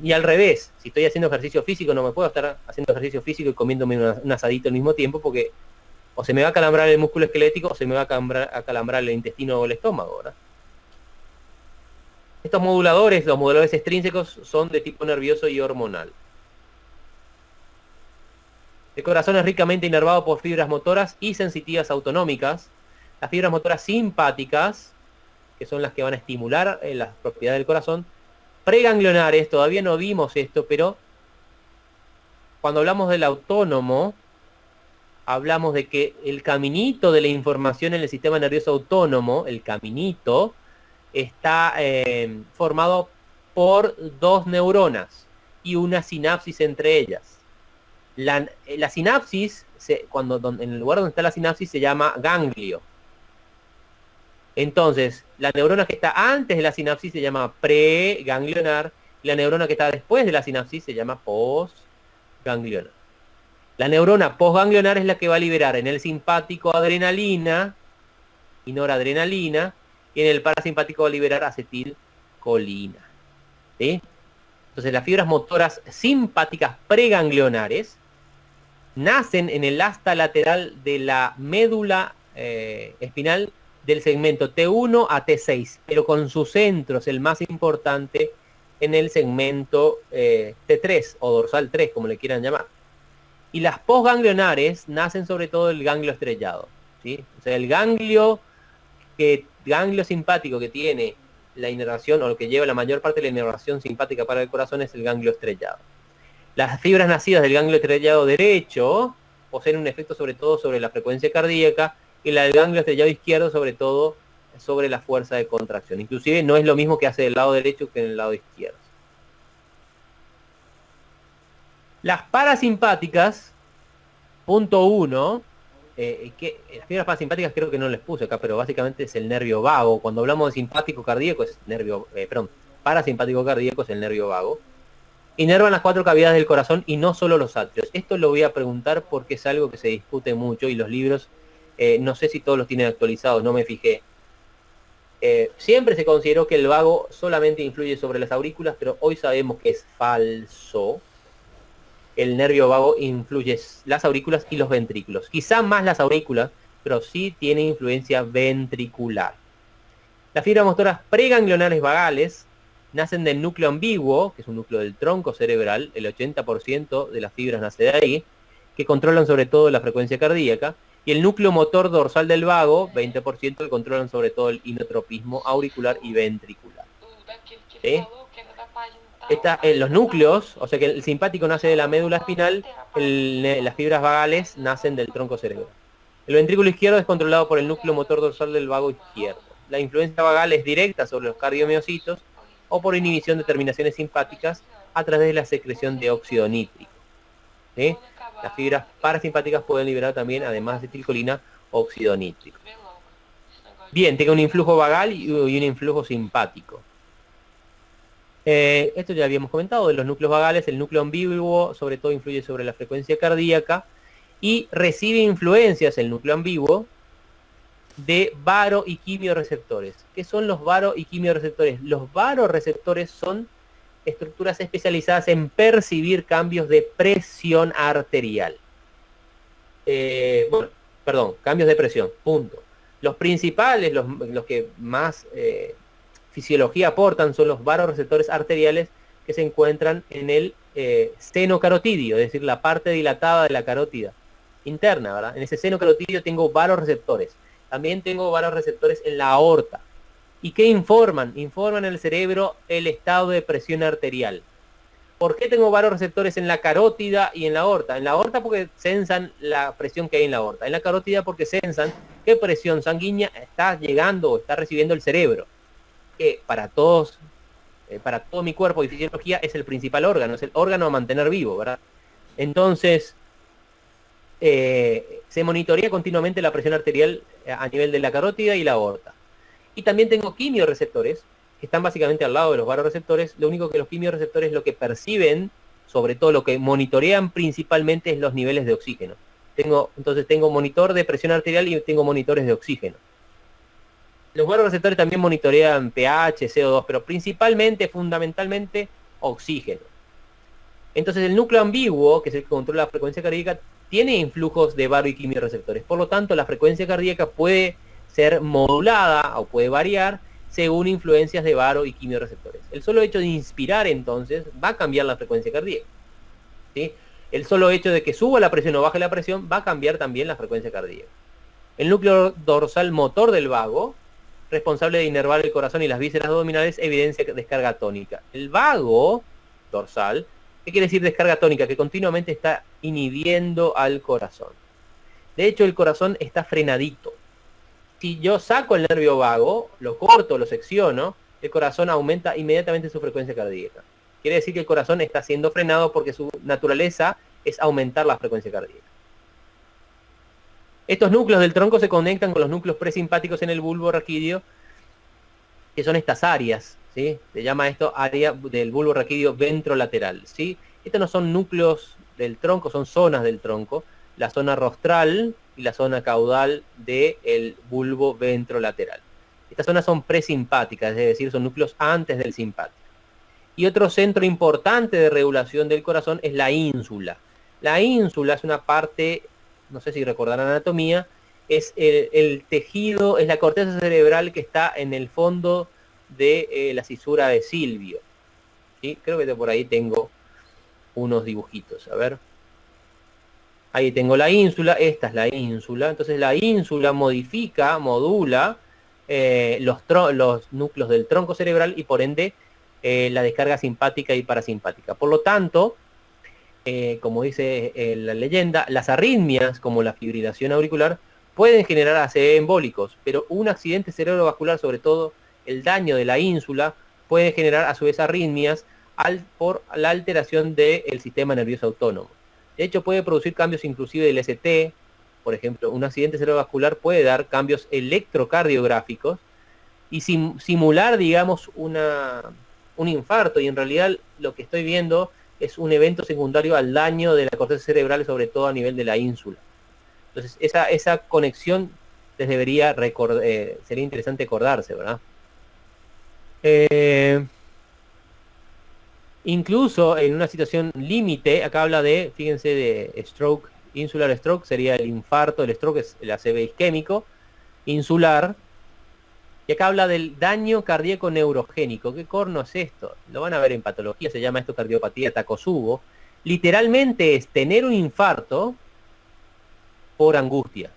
Y al revés, si estoy haciendo ejercicio físico, no me puedo estar haciendo ejercicio físico y comiéndome un asadito al mismo tiempo, porque o se me va a calambrar el músculo esquelético o se me va a calambrar el intestino o el estómago, ¿verdad? Estos moduladores, los moduladores extrínsecos, son de tipo nervioso y hormonal. El corazón es ricamente inervado por fibras motoras y sensitivas autonómicas. Las fibras motoras simpáticas, que son las que van a estimular las propiedades del corazón, preganglionares, todavía no vimos esto, pero cuando hablamos del autónomo, hablamos de que el caminito de la información en el sistema nervioso autónomo, el caminito, está formado por dos neuronas y una sinapsis entre ellas. La sinapsis, en el lugar donde está la sinapsis se llama ganglio. Entonces, la neurona que está antes de la sinapsis se llama preganglionar, y la neurona que está después de la sinapsis se llama postganglionar. La neurona postganglionar es la que va a liberar en el simpático adrenalina y noradrenalina, y en el parasimpático va a liberar acetilcolina. ¿Sí? Entonces, las fibras motoras simpáticas preganglionares nacen en el asta lateral de la médula espinal del segmento T1 a T6, pero con sus centros, el más importante, en el segmento T3 o dorsal 3, como le quieran llamar. Y las postganglionares nacen sobre todo del ganglio estrellado, ¿sí? O sea, el ganglio simpático que tiene la inervación, o lo que lleva la mayor parte de la inervación simpática para el corazón, es el ganglio estrellado. Las fibras nacidas del ganglio estrellado derecho poseen un efecto sobre todo sobre la frecuencia cardíaca, y la del ganglio estrellado izquierdo sobre todo sobre la fuerza de contracción. Inclusive no es lo mismo que hace del lado derecho que en el lado izquierdo. Las parasimpáticas, punto 1, las fibras parasimpáticas creo que no les puse acá, pero básicamente es el nervio vago. Cuando hablamos de simpático cardíaco es parasimpático cardíaco es el nervio vago. Inervan las 4 cavidades del corazón y no solo los atrios. Esto lo voy a preguntar porque es algo que se discute mucho y los libros, no sé si todos los tienen actualizados, no me fijé. Siempre se consideró que el vago solamente influye sobre las aurículas, pero hoy sabemos que es falso. El nervio vago influye las aurículas y los ventrículos. Quizá más las aurículas, pero sí tiene influencia ventricular. Las fibras motoras preganglionares vagales nacen del núcleo ambiguo, que es un núcleo del tronco cerebral, el 80% de las fibras nace de ahí, que controlan sobre todo la frecuencia cardíaca, y el núcleo motor dorsal del vago, 20%, que controlan sobre todo el inotropismo auricular y ventricular. ¿Sí? Los núcleos, o sea que el simpático nace de la médula espinal, las fibras vagales nacen del tronco cerebral. El ventrículo izquierdo es controlado por el núcleo motor dorsal del vago izquierdo. La influencia vagal es directa sobre los cardiomiocitos o por inhibición de terminaciones simpáticas a través de la secreción de óxido nítrico. ¿Sí? Las fibras parasimpáticas pueden liberar también, además de acetilcolina, óxido nítrico. Bien, tiene un influjo vagal y un influjo simpático. Esto ya habíamos comentado de los núcleos vagales. El núcleo ambiguo sobre todo influye sobre la frecuencia cardíaca y recibe influencias, el núcleo ambiguo, de baro y quimioreceptores. ¿Qué son los baro y quimioreceptores? Los baroreceptores son estructuras especializadas en percibir cambios de presión arterial. Cambios de presión, punto. Los principales, los que más fisiología aportan, son los baroreceptores arteriales que se encuentran en el seno carotidio, es decir, la parte dilatada de la carótida. interna, ¿verdad? En ese seno carotídeo tengo varoreceptores. También tengo varoreceptores en la aorta. ¿Y qué informan? Informan en el cerebro el estado de presión arterial. ¿Por qué tengo varoreceptores en la carótida y en la aorta? En la aorta porque sensan la presión que hay en la aorta. En la carótida porque sensan qué presión sanguínea está llegando o está recibiendo el cerebro. Que para todos, para todo mi cuerpo y fisiología es el principal órgano, es el órgano a mantener vivo, ¿verdad? Entonces, se monitorea continuamente la presión arterial a nivel de la carótida y la aorta. Y también tengo quimioreceptores, que están básicamente al lado de los varoreceptores. Lo único que los quimioreceptores lo que perciben, sobre todo lo que monitorean principalmente, es los niveles de oxígeno. Entonces tengo monitor de presión arterial y tengo monitores de oxígeno. Los varoreceptores también monitorean pH, CO2, pero principalmente, fundamentalmente, oxígeno. Entonces el núcleo ambiguo, que es el que controla la frecuencia cardíaca, tiene influjos de varo y quimioreceptores. Por lo tanto, la frecuencia cardíaca puede ser modulada o puede variar según influencias de varo y quimioreceptores. El solo hecho de inspirar, entonces, va a cambiar la frecuencia cardíaca, ¿sí? El solo hecho de que suba la presión o baje la presión va a cambiar también la frecuencia cardíaca. El núcleo dorsal motor del vago, responsable de inervar el corazón y las vísceras abdominales, evidencia descarga tónica. El vago dorsal, ¿qué quiere decir descarga tónica? Que continuamente está inhibiendo al corazón. De hecho, el corazón está frenadito. Si yo saco el nervio vago, lo corto, lo secciono, el corazón aumenta inmediatamente su frecuencia cardíaca. Quiere decir que el corazón está siendo frenado porque su naturaleza es aumentar la frecuencia cardíaca. Estos núcleos del tronco se conectan con los núcleos presimpáticos en el bulbo raquídeo, que son estas áreas, ¿sí? Se llama esto área del bulbo raquídeo ventrolateral, ¿sí? Estos no son núcleos del tronco, son zonas del tronco. La zona rostral y la zona caudal del bulbo ventrolateral. Estas zonas son presimpáticas, es decir, son núcleos antes del simpático. Y otro centro importante de regulación del corazón es la ínsula. La ínsula es una parte, no sé si recordarán anatomía, es el tejido, es la corteza cerebral que está en el fondo de la cisura de Silvio. ¿Sí? Creo que por ahí tengo unos dibujitos, a ver. Ahí tengo la ínsula, esta es la ínsula. Entonces la ínsula modula los núcleos del tronco cerebral y por ende la descarga simpática y parasimpática. Por lo tanto, como dice la leyenda, las arritmias, como la fibrilación auricular, pueden generar ACV embólicos, pero un accidente cerebrovascular, sobre todo el daño de la ínsula, puede generar a su vez arritmias por la alteración del sistema nervioso autónomo. De hecho, puede producir cambios inclusive del ST. Por ejemplo, un accidente cerebrovascular puede dar cambios electrocardiográficos y simular, digamos, un infarto. Y en realidad lo que estoy viendo es un evento secundario al daño de la corteza cerebral, sobre todo a nivel de la ínsula. Entonces, esa conexión les debería sería interesante acordarse, ¿verdad? Incluso en una situación límite, acá habla de, fíjense, de stroke, insular stroke, sería el infarto, el stroke es el ACV isquémico, insular, y acá habla del daño cardíaco neurogénico. ¿Qué corno es esto? Lo van a ver en patología, se llama esto cardiopatía Takotsubo. Literalmente es tener un infarto por angustia.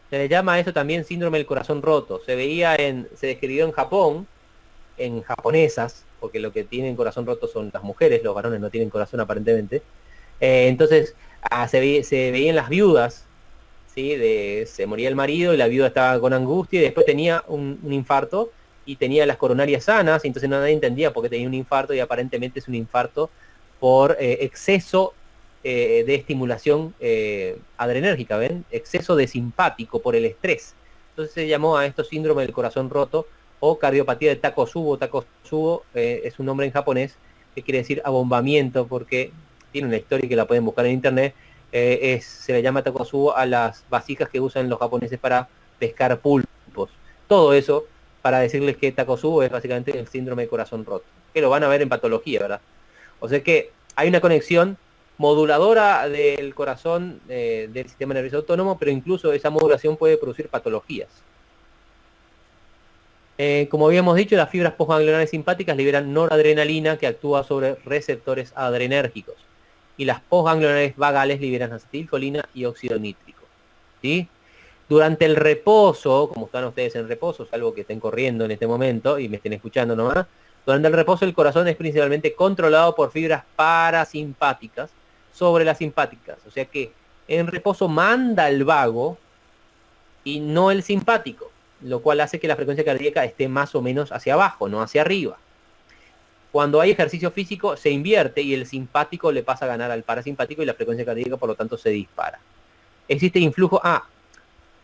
Se le llama a eso también síndrome del corazón roto. Se describió en Japón, en japonesas, porque lo que tienen corazón roto son las mujeres, los varones no tienen corazón aparentemente. Entonces se veían las viudas, ¿sí? Se moría el marido y la viuda estaba con angustia y después tenía un infarto y tenía las coronarias sanas, y entonces nadie entendía por qué tenía un infarto, y aparentemente es un infarto por exceso de estimulación adrenérgica, ¿ven? Exceso de simpático por el estrés. Entonces se llamó a esto síndrome del corazón roto o cardiopatía de Takotsubo. Takotsubo es un nombre en japonés que quiere decir abombamiento, porque tiene una historia que la pueden buscar en internet. Se le llama Takotsubo a las vasijas que usan los japoneses para pescar pulpos. Todo eso para decirles que Takotsubo es básicamente el síndrome de corazón roto, que lo van a ver en patología, ¿verdad? O sea que hay una conexión moduladora del corazón, del sistema nervioso autónomo, pero incluso esa modulación puede producir patologías. Como habíamos dicho, las fibras postganglionares simpáticas liberan noradrenalina, que actúa sobre receptores adrenérgicos. y las postganglionares vagales liberan acetilcolina y óxido nítrico. ¿Sí? Durante el reposo, como están ustedes en reposo, salvo que estén corriendo en este momento y me estén escuchando nomás, durante el reposo el corazón es principalmente controlado por fibras parasimpáticas sobre las simpáticas. O sea que en reposo manda el vago y no el simpático, lo cual hace que la frecuencia cardíaca esté más o menos hacia abajo, no hacia arriba. Cuando hay ejercicio físico se invierte y el simpático le pasa a ganar al parasimpático y la frecuencia cardíaca por lo tanto se dispara. Existe influjo...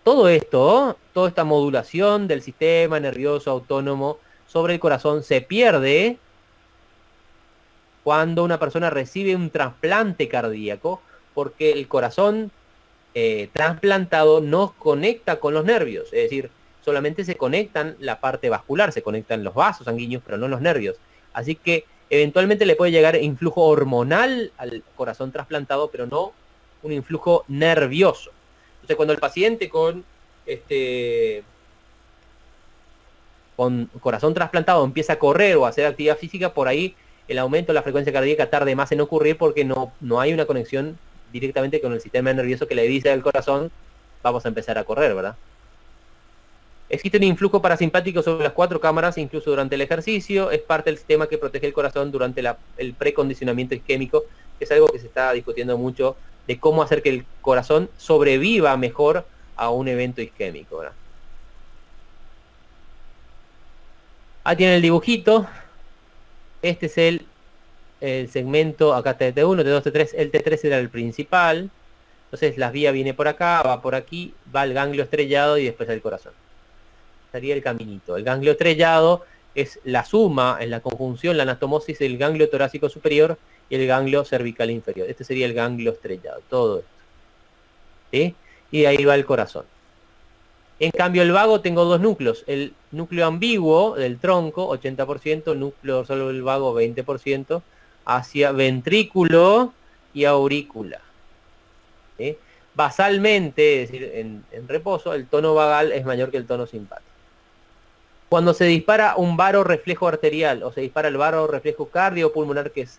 todo esto, toda esta modulación del sistema nervioso autónomo sobre el corazón se pierde cuando una persona recibe un trasplante cardíaco, porque el corazón trasplantado no conecta con los nervios, es decir, solamente se conectan la parte vascular, se conectan los vasos sanguíneos, pero no los nervios. Así que eventualmente le puede llegar influjo hormonal al corazón trasplantado, pero no un influjo nervioso. Entonces, cuando el paciente con corazón trasplantado empieza a correr o a hacer actividad física, por ahí el aumento de la frecuencia cardíaca tarde más en ocurrir porque no hay una conexión directamente con el sistema nervioso que le dice al corazón, vamos a empezar a correr, ¿verdad? Existe un influjo parasimpático sobre las 4 cámaras, incluso durante el ejercicio. Es parte del sistema que protege el corazón durante el precondicionamiento isquémico, que es algo que se está discutiendo mucho, de cómo hacer que el corazón sobreviva mejor a un evento isquémico, ¿verdad? Ahí tienen el dibujito. Este es el segmento, acá está T1, T2, T3, el T3 era el principal. Entonces la vía viene por acá, va por aquí, va el ganglio estrellado y después el corazón. Sería el caminito. El ganglio estrellado es la suma, es la conjunción, la anastomosis del ganglio torácico superior y el ganglio cervical inferior. Este sería el ganglio estrellado, todo esto. ¿Sí? Y de ahí va el corazón. En cambio el vago tengo 2 núcleos. El núcleo ambiguo del tronco, 80%, el núcleo solo del vago, 20%, hacia ventrículo y aurícula. ¿Sí? Basalmente, es decir, en reposo, el tono vagal es mayor que el tono simpático. Cuando se dispara un varorreflejo arterial o se dispara el varorreflejo cardiopulmonar, que es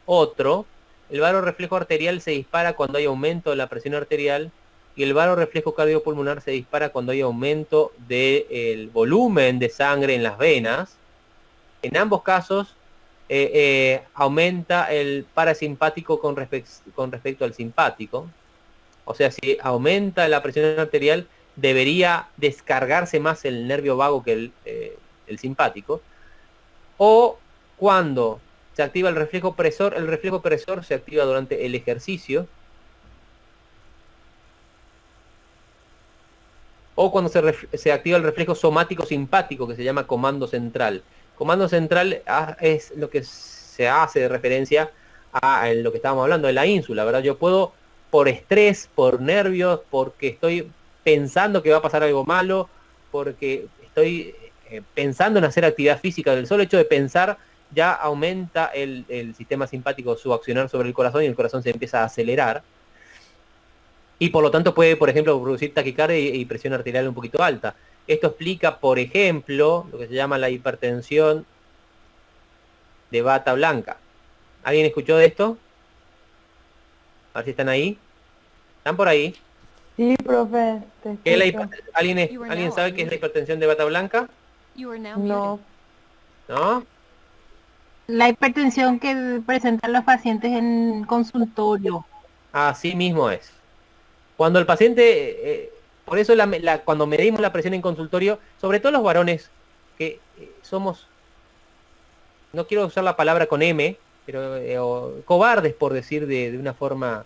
otro, el varorreflejo arterial se dispara cuando hay aumento de la presión arterial y el varorreflejo cardiopulmonar se dispara cuando hay aumento del volumen de sangre en las venas. En ambos casos aumenta el parasimpático con respecto al simpático. O sea, si aumenta la presión arterial, debería descargarse más el nervio vago que el simpático. O cuando se activa el reflejo presor se activa durante el ejercicio. O cuando se activa el reflejo somático simpático, que se llama comando central. Comando central es lo que se hace de referencia a lo que estábamos hablando de la ínsula, ¿verdad? Yo puedo, por estrés, por nervios, porque estoy pensando que va a pasar algo malo, porque estoy pensando en hacer actividad física, del solo hecho de pensar ya aumenta el sistema simpático, su accionar sobre el corazón, y el corazón se empieza a acelerar. Y por lo tanto puede, por ejemplo, producir taquicardia y presión arterial un poquito alta. Esto explica, por ejemplo, lo que se llama la hipertensión de bata blanca. ¿Alguien escuchó de esto? A ver si están ahí. ¿Están por ahí? Sí, profe. ¿Qué es ¿Alguien sabe qué es la hipertensión de bata blanca? You are now No. muted. ¿No? La hipertensión que presentan los pacientes en consultorio. Así mismo es. Cuando el paciente, por eso cuando medimos la presión en consultorio, sobre todo los varones, que somos, no quiero usar la palabra con M, pero cobardes, por decir de una forma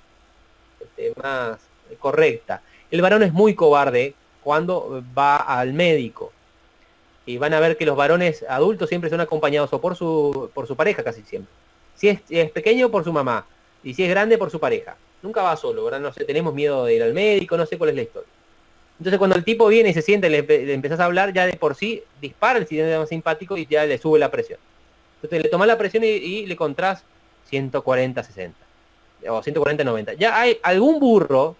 más correcta. El varón es muy cobarde cuando va al médico. Y van a ver que los varones adultos siempre son acompañados o por su pareja, casi siempre. Si es pequeño, por su mamá. Y si es grande, por su pareja. Nunca va solo, ¿verdad? No sé, tenemos miedo de ir al médico, no sé cuál es la historia. Entonces cuando el tipo viene y se siente, le empezás a hablar, ya de por sí dispara el sistema simpático y ya le sube la presión. Entonces le tomás la presión y le contras 140-60. O 140-90. Ya hay algún burro,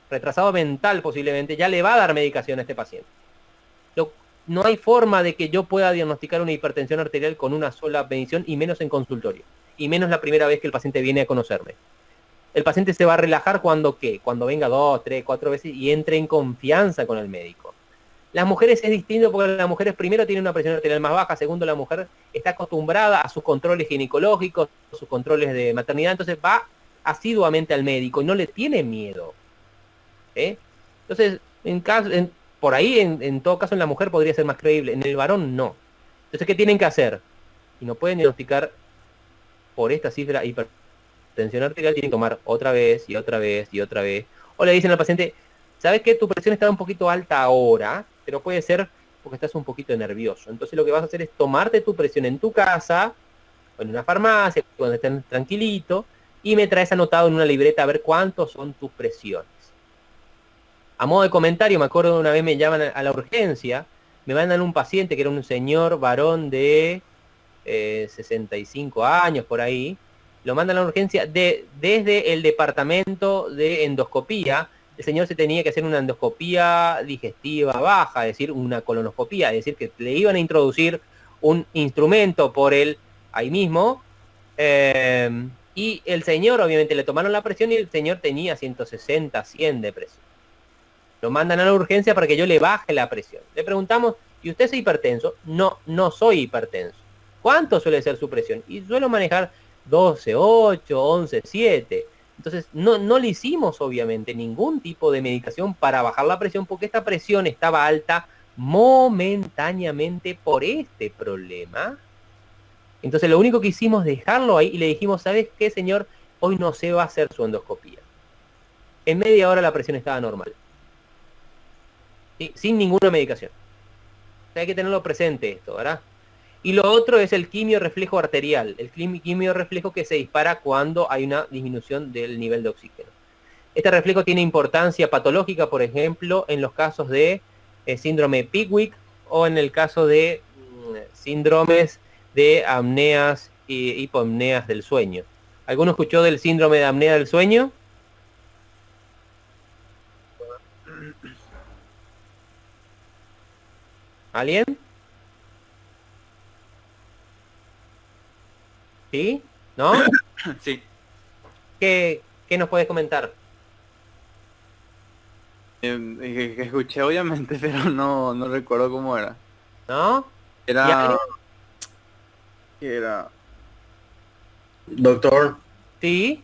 retrasado mental posiblemente, ya le va a dar medicación a este paciente. No hay forma de que yo pueda diagnosticar una hipertensión arterial con una sola medición, y menos en consultorio. Y menos la primera vez que el paciente viene a conocerme. el paciente se va a relajar cuando ¿qué? Cuando venga 2, 3, 4 veces y entre en confianza con el médico. Las mujeres es distinto porque las mujeres primero tienen una presión arterial más baja, segundo la mujer está acostumbrada a sus controles ginecológicos, sus controles de maternidad, entonces va asiduamente al médico y no le tiene miedo. Entonces, por ahí, en todo caso, en la mujer podría ser más creíble, en el varón no. Entonces, ¿qué tienen que hacer? Y no pueden diagnosticar por esta cifra hipertensión arterial, tienen que tomar otra vez y otra vez y otra vez. O le dicen al paciente, ¿sabes qué? Tu presión está un poquito alta ahora, pero puede ser porque estás un poquito nervioso. Entonces lo que vas a hacer es tomarte tu presión en tu casa, o en una farmacia, cuando estés tranquilito, y me traes anotado en una libreta a ver cuántos son tus presiones. A modo de comentario, me acuerdo de una vez me llaman a la urgencia, me mandan un paciente que era un señor varón de 65 años por ahí, lo mandan a la urgencia desde el departamento de endoscopía. El señor se tenía que hacer una endoscopía digestiva baja, es decir, una colonoscopía, es decir, que le iban a introducir un instrumento por él ahí mismo, y el señor obviamente le tomaron la presión y el señor tenía 160, 100 de presión. Lo mandan a la urgencia para que yo le baje la presión. Le preguntamos, ¿y usted es hipertenso? No, no soy hipertenso. ¿Cuánto suele ser su presión? Y suelo manejar 12,8, 11,7. Entonces, no le hicimos obviamente ningún tipo de medicación para bajar la presión porque esta presión estaba alta momentáneamente por este problema. Entonces, lo único que hicimos es dejarlo ahí y le dijimos, ¿sabes qué, señor? Hoy no se va a hacer su endoscopía. En media hora la presión estaba normal. ¿Sí? Sin ninguna medicación. O sea, hay que tenerlo presente esto, ¿verdad? Y lo otro es el quimiorreflejo arterial, el quimiorreflejo que se dispara cuando hay una disminución del nivel de oxígeno. Este reflejo tiene importancia patológica, por ejemplo, en los casos de síndrome de Pickwick o en el caso de síndromes de apneas y hipoapneas del sueño. ¿Alguno escuchó del síndrome de apnea del sueño? ¿Alguien? ¿Sí? ¿No? Sí. ¿Qué nos puedes comentar? Que escuché obviamente, pero no recuerdo cómo era. ¿No? Era... ¿Qué era? Doctor, Sí,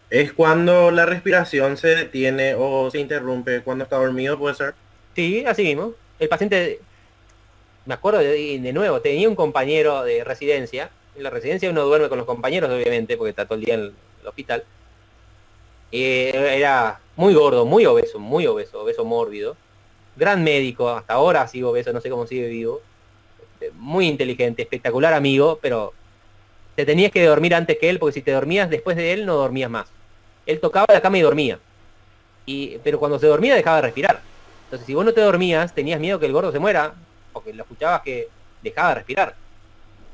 ¿es cuando la respiración se detiene o se interrumpe cuando está dormido, puede ser? sí, así mismo. El paciente, me acuerdo de nuevo, tenía un compañero de residencia. En la residencia uno duerme con los compañeros, obviamente, porque está todo el día en el hospital. Era muy gordo, muy obeso, obeso mórbido. Gran médico, hasta ahora sigue obeso, no sé cómo sigue vivo. Muy inteligente, espectacular amigo, pero te tenías que dormir antes que él, porque si te dormías después de él, no dormías más. Él tocaba la cama y dormía. Pero cuando se dormía dejaba de respirar. Entonces, si vos no te dormías, tenías miedo que el gordo se muera, porque lo escuchabas que dejaba de respirar.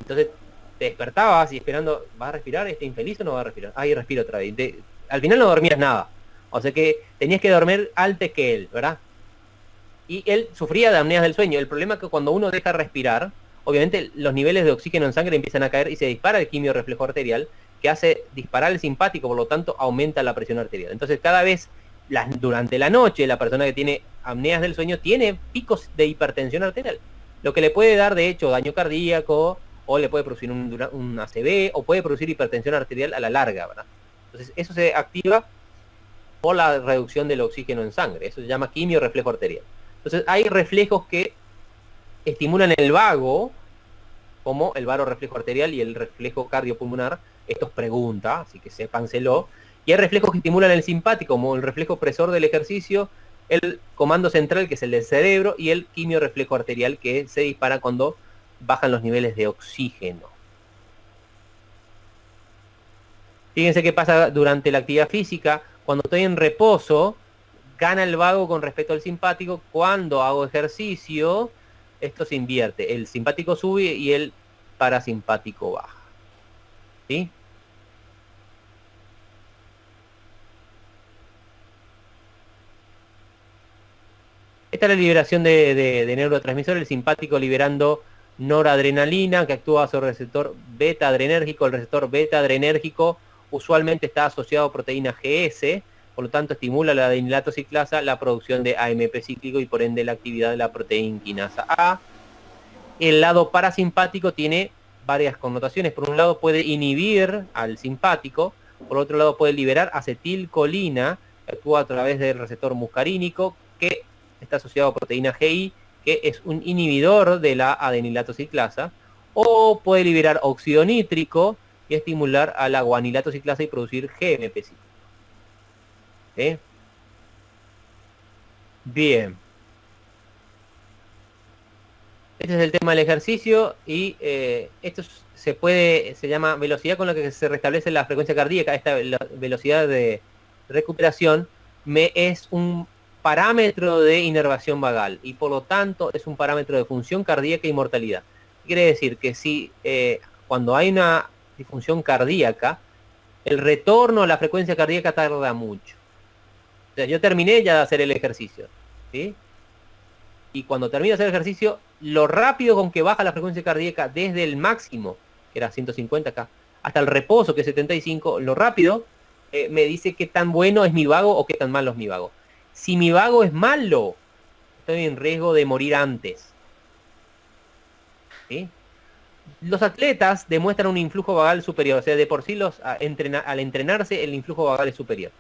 Entonces, te despertabas y esperando, ¿va a respirar este infeliz o no va a respirar? Ahí respira otra vez. Al final no dormías nada. O sea que tenías que dormir antes que él, ¿verdad? Y él sufría de apneas del sueño. El problema es que cuando uno deja de respirar, obviamente los niveles de oxígeno en sangre empiezan a caer y se dispara el quimiorreflejo arterial, que hace disparar el simpático, por lo tanto aumenta la presión arterial. Entonces cada vez durante la noche la persona que tiene apneas del sueño tiene picos de hipertensión arterial, lo que le puede dar de hecho daño cardíaco, o le puede producir un ACV, o puede producir hipertensión arterial a la larga, ¿verdad? Entonces eso se activa por la reducción del oxígeno en sangre. Eso se llama quimiorreflejo arterial. Entonces hay reflejos que estimulan el vago, como el varorreflejo arterial y el reflejo cardiopulmonar. Esto es pregunta, así que sépanselo. Y hay reflejos que estimulan el simpático, como el reflejo presor del ejercicio, el comando central, que es el del cerebro, y el quimiorreflejo arterial, que se dispara cuando bajan los niveles de oxígeno. Fíjense qué pasa durante la actividad física. Cuando estoy en reposo, gana el vago con respecto al simpático. Cuando hago ejercicio, esto se invierte. El simpático sube y el parasimpático baja. ¿Sí? Esta es la liberación de neurotransmisores, el simpático liberando noradrenalina, que actúa sobre el receptor beta adrenérgico. El receptor beta adrenérgico usualmente está asociado a proteína GS, por lo tanto estimula la adenilato ciclasa, la producción de AMP cíclico y por ende la actividad de la proteína quinasa A. El lado parasimpático tiene varias connotaciones. Por un lado puede inhibir al simpático, por otro lado puede liberar acetilcolina, que actúa a través del receptor muscarínico, que está asociado a proteína GI, que es un inhibidor de la adenilato ciclasa, o puede liberar óxido nítrico y estimular a la guanilato ciclasa y producir GMP cíclico. ¿Sí? Bien. Este es el tema del ejercicio y esto se llama velocidad con la que se restablece la frecuencia cardíaca. Esta velocidad de recuperación es un parámetro de inervación vagal y por lo tanto es un parámetro de función cardíaca y mortalidad. Quiere decir que si cuando hay una disfunción cardíaca, el retorno a la frecuencia cardíaca tarda mucho. O sea, yo terminé ya de hacer el ejercicio, ¿sí? Y cuando termino de hacer el ejercicio, lo rápido con que baja la frecuencia cardíaca desde el máximo, que era 150 acá, hasta el reposo, que es 75, lo rápido me dice qué tan bueno es mi vago o qué tan malo es mi vago. Si mi vago es malo, estoy en riesgo de morir antes. ¿Sí? Los atletas demuestran un influjo vagal superior, o sea, de por sí al entrenarse el influjo vagal es superior.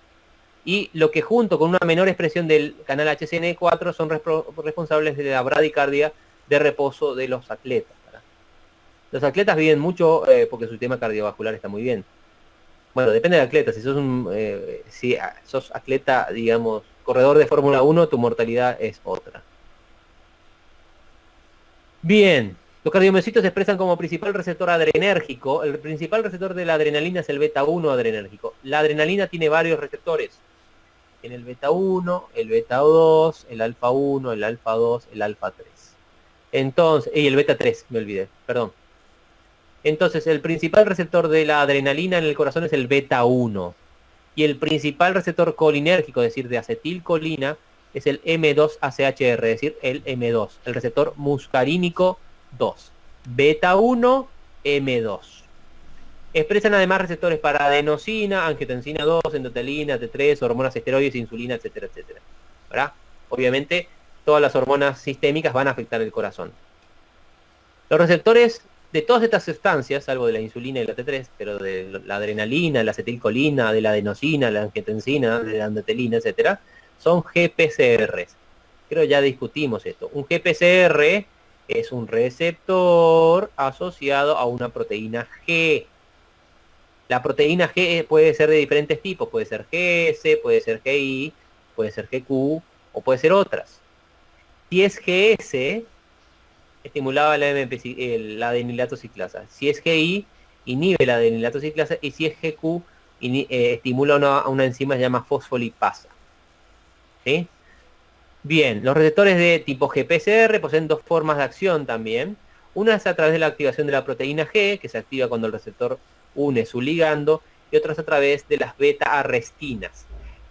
Y lo que junto con una menor expresión del canal HCN4 son responsables de la bradicardia de reposo de los atletas, ¿verdad? Los atletas viven mucho porque su sistema cardiovascular está muy bien. Bueno, depende del atleta. Si sos atleta, digamos, corredor de Fórmula 1, tu mortalidad es otra. Bien. Los cardiomiocitos se expresan como principal receptor adrenérgico. El principal receptor de la adrenalina es el beta 1 adrenérgico. La adrenalina tiene varios receptores. En el beta 1, el beta 2, el alfa 1, el alfa 2, el alfa 3. Entonces, y el beta 3, me olvidé, perdón. Entonces, el principal receptor de la adrenalina en el corazón es el beta 1. Y el principal receptor colinérgico, es decir, de acetilcolina, es el M2-ACHR, es decir, el M2, el receptor muscarínico 2. Beta 1, M2. Expresan además receptores para adenosina, angiotensina 2, endotelina, T3, hormonas esteroides, insulina, etcétera, etcétera. ¿Verdad? Obviamente, todas las hormonas sistémicas van a afectar el corazón. Los receptores de todas estas sustancias, salvo de la insulina y la T3, pero de la adrenalina, la acetilcolina, de la adenosina, la angiotensina, de la endotelina, etcétera, son GPCRs. Creo ya discutimos esto. Un GPCR es un receptor asociado a una proteína G. La proteína G puede ser de diferentes tipos, puede ser GS, puede ser GI, puede ser GQ o puede ser otras. Si es GS, estimulaba la adenilato ciclasa. Si es GI, inhibe la adenilato ciclasa. Y si es GQ, estimula una enzima que se llama fosfolipasa. ¿Sí? Bien, los receptores de tipo GPCR poseen dos formas de acción también. Una es a través de la activación de la proteína G, que se activa cuando el receptor une su ligando, y otras a través de las beta-arrestinas.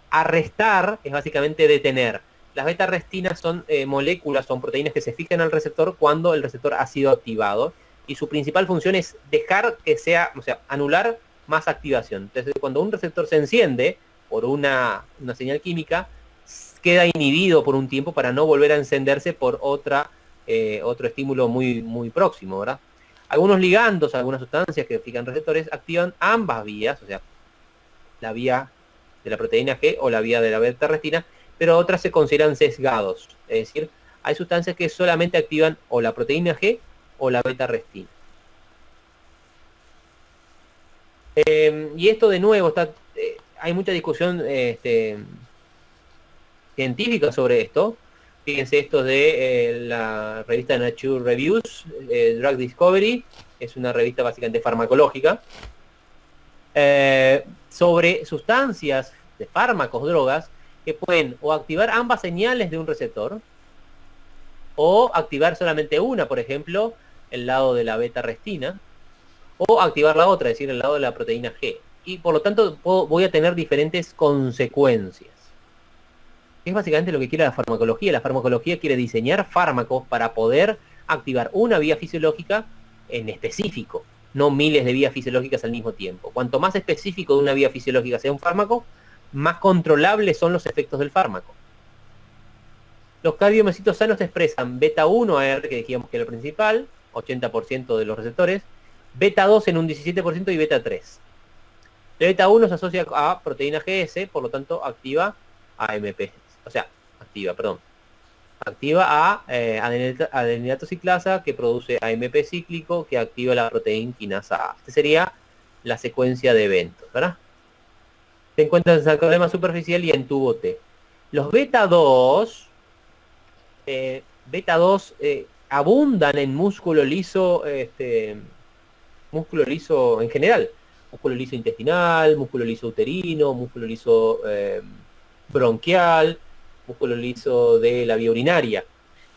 Arrestar es básicamente detener. Las beta-arrestinas son moléculas, son proteínas que se fijan al receptor cuando el receptor ha sido activado, y su principal función es dejar que sea, o sea, anular más activación. Entonces, cuando un receptor se enciende por una señal química, queda inhibido por un tiempo para no volver a encenderse por otro estímulo muy, muy próximo, ¿verdad? Algunos ligandos, algunas sustancias que fijan receptores, activan ambas vías, o sea, la vía de la proteína G o la vía de la beta-arrestina, pero otras se consideran sesgados. Es decir, hay sustancias que solamente activan o la proteína G o la beta-arrestina. Y esto de nuevo, hay mucha discusión científica sobre esto. Fíjense esto de la revista Nature Reviews, Drug Discovery, es una revista básicamente farmacológica, sobre sustancias de fármacos, drogas, que pueden o activar ambas señales de un receptor, o activar solamente una, por ejemplo, el lado de la beta-arrestina, o activar la otra, es decir, el lado de la proteína G. Y por lo tanto voy a tener diferentes consecuencias. Es básicamente lo que quiere la farmacología. La farmacología quiere diseñar fármacos para poder activar una vía fisiológica en específico. no miles de vías fisiológicas al mismo tiempo. Cuanto más específico de una vía fisiológica sea un fármaco, más controlables son los efectos del fármaco. Los cardiomecitos sanos expresan beta 1 AR, que dijimos que era el principal, 80% de los receptores, beta 2 en un 17% y beta 3. La beta 1 se asocia a proteína GS, por lo tanto activa AMP, activa a adeninato ciclasa, que produce AMP cíclico, que activa la proteína quinasa A. Esta sería la secuencia de eventos, ¿verdad? Se encuentran en sarcoidema superficial y en tubo T. Los beta 2 abundan en músculo liso en general. Músculo liso intestinal, músculo liso uterino, músculo liso bronquial, músculo liso de la vía urinaria.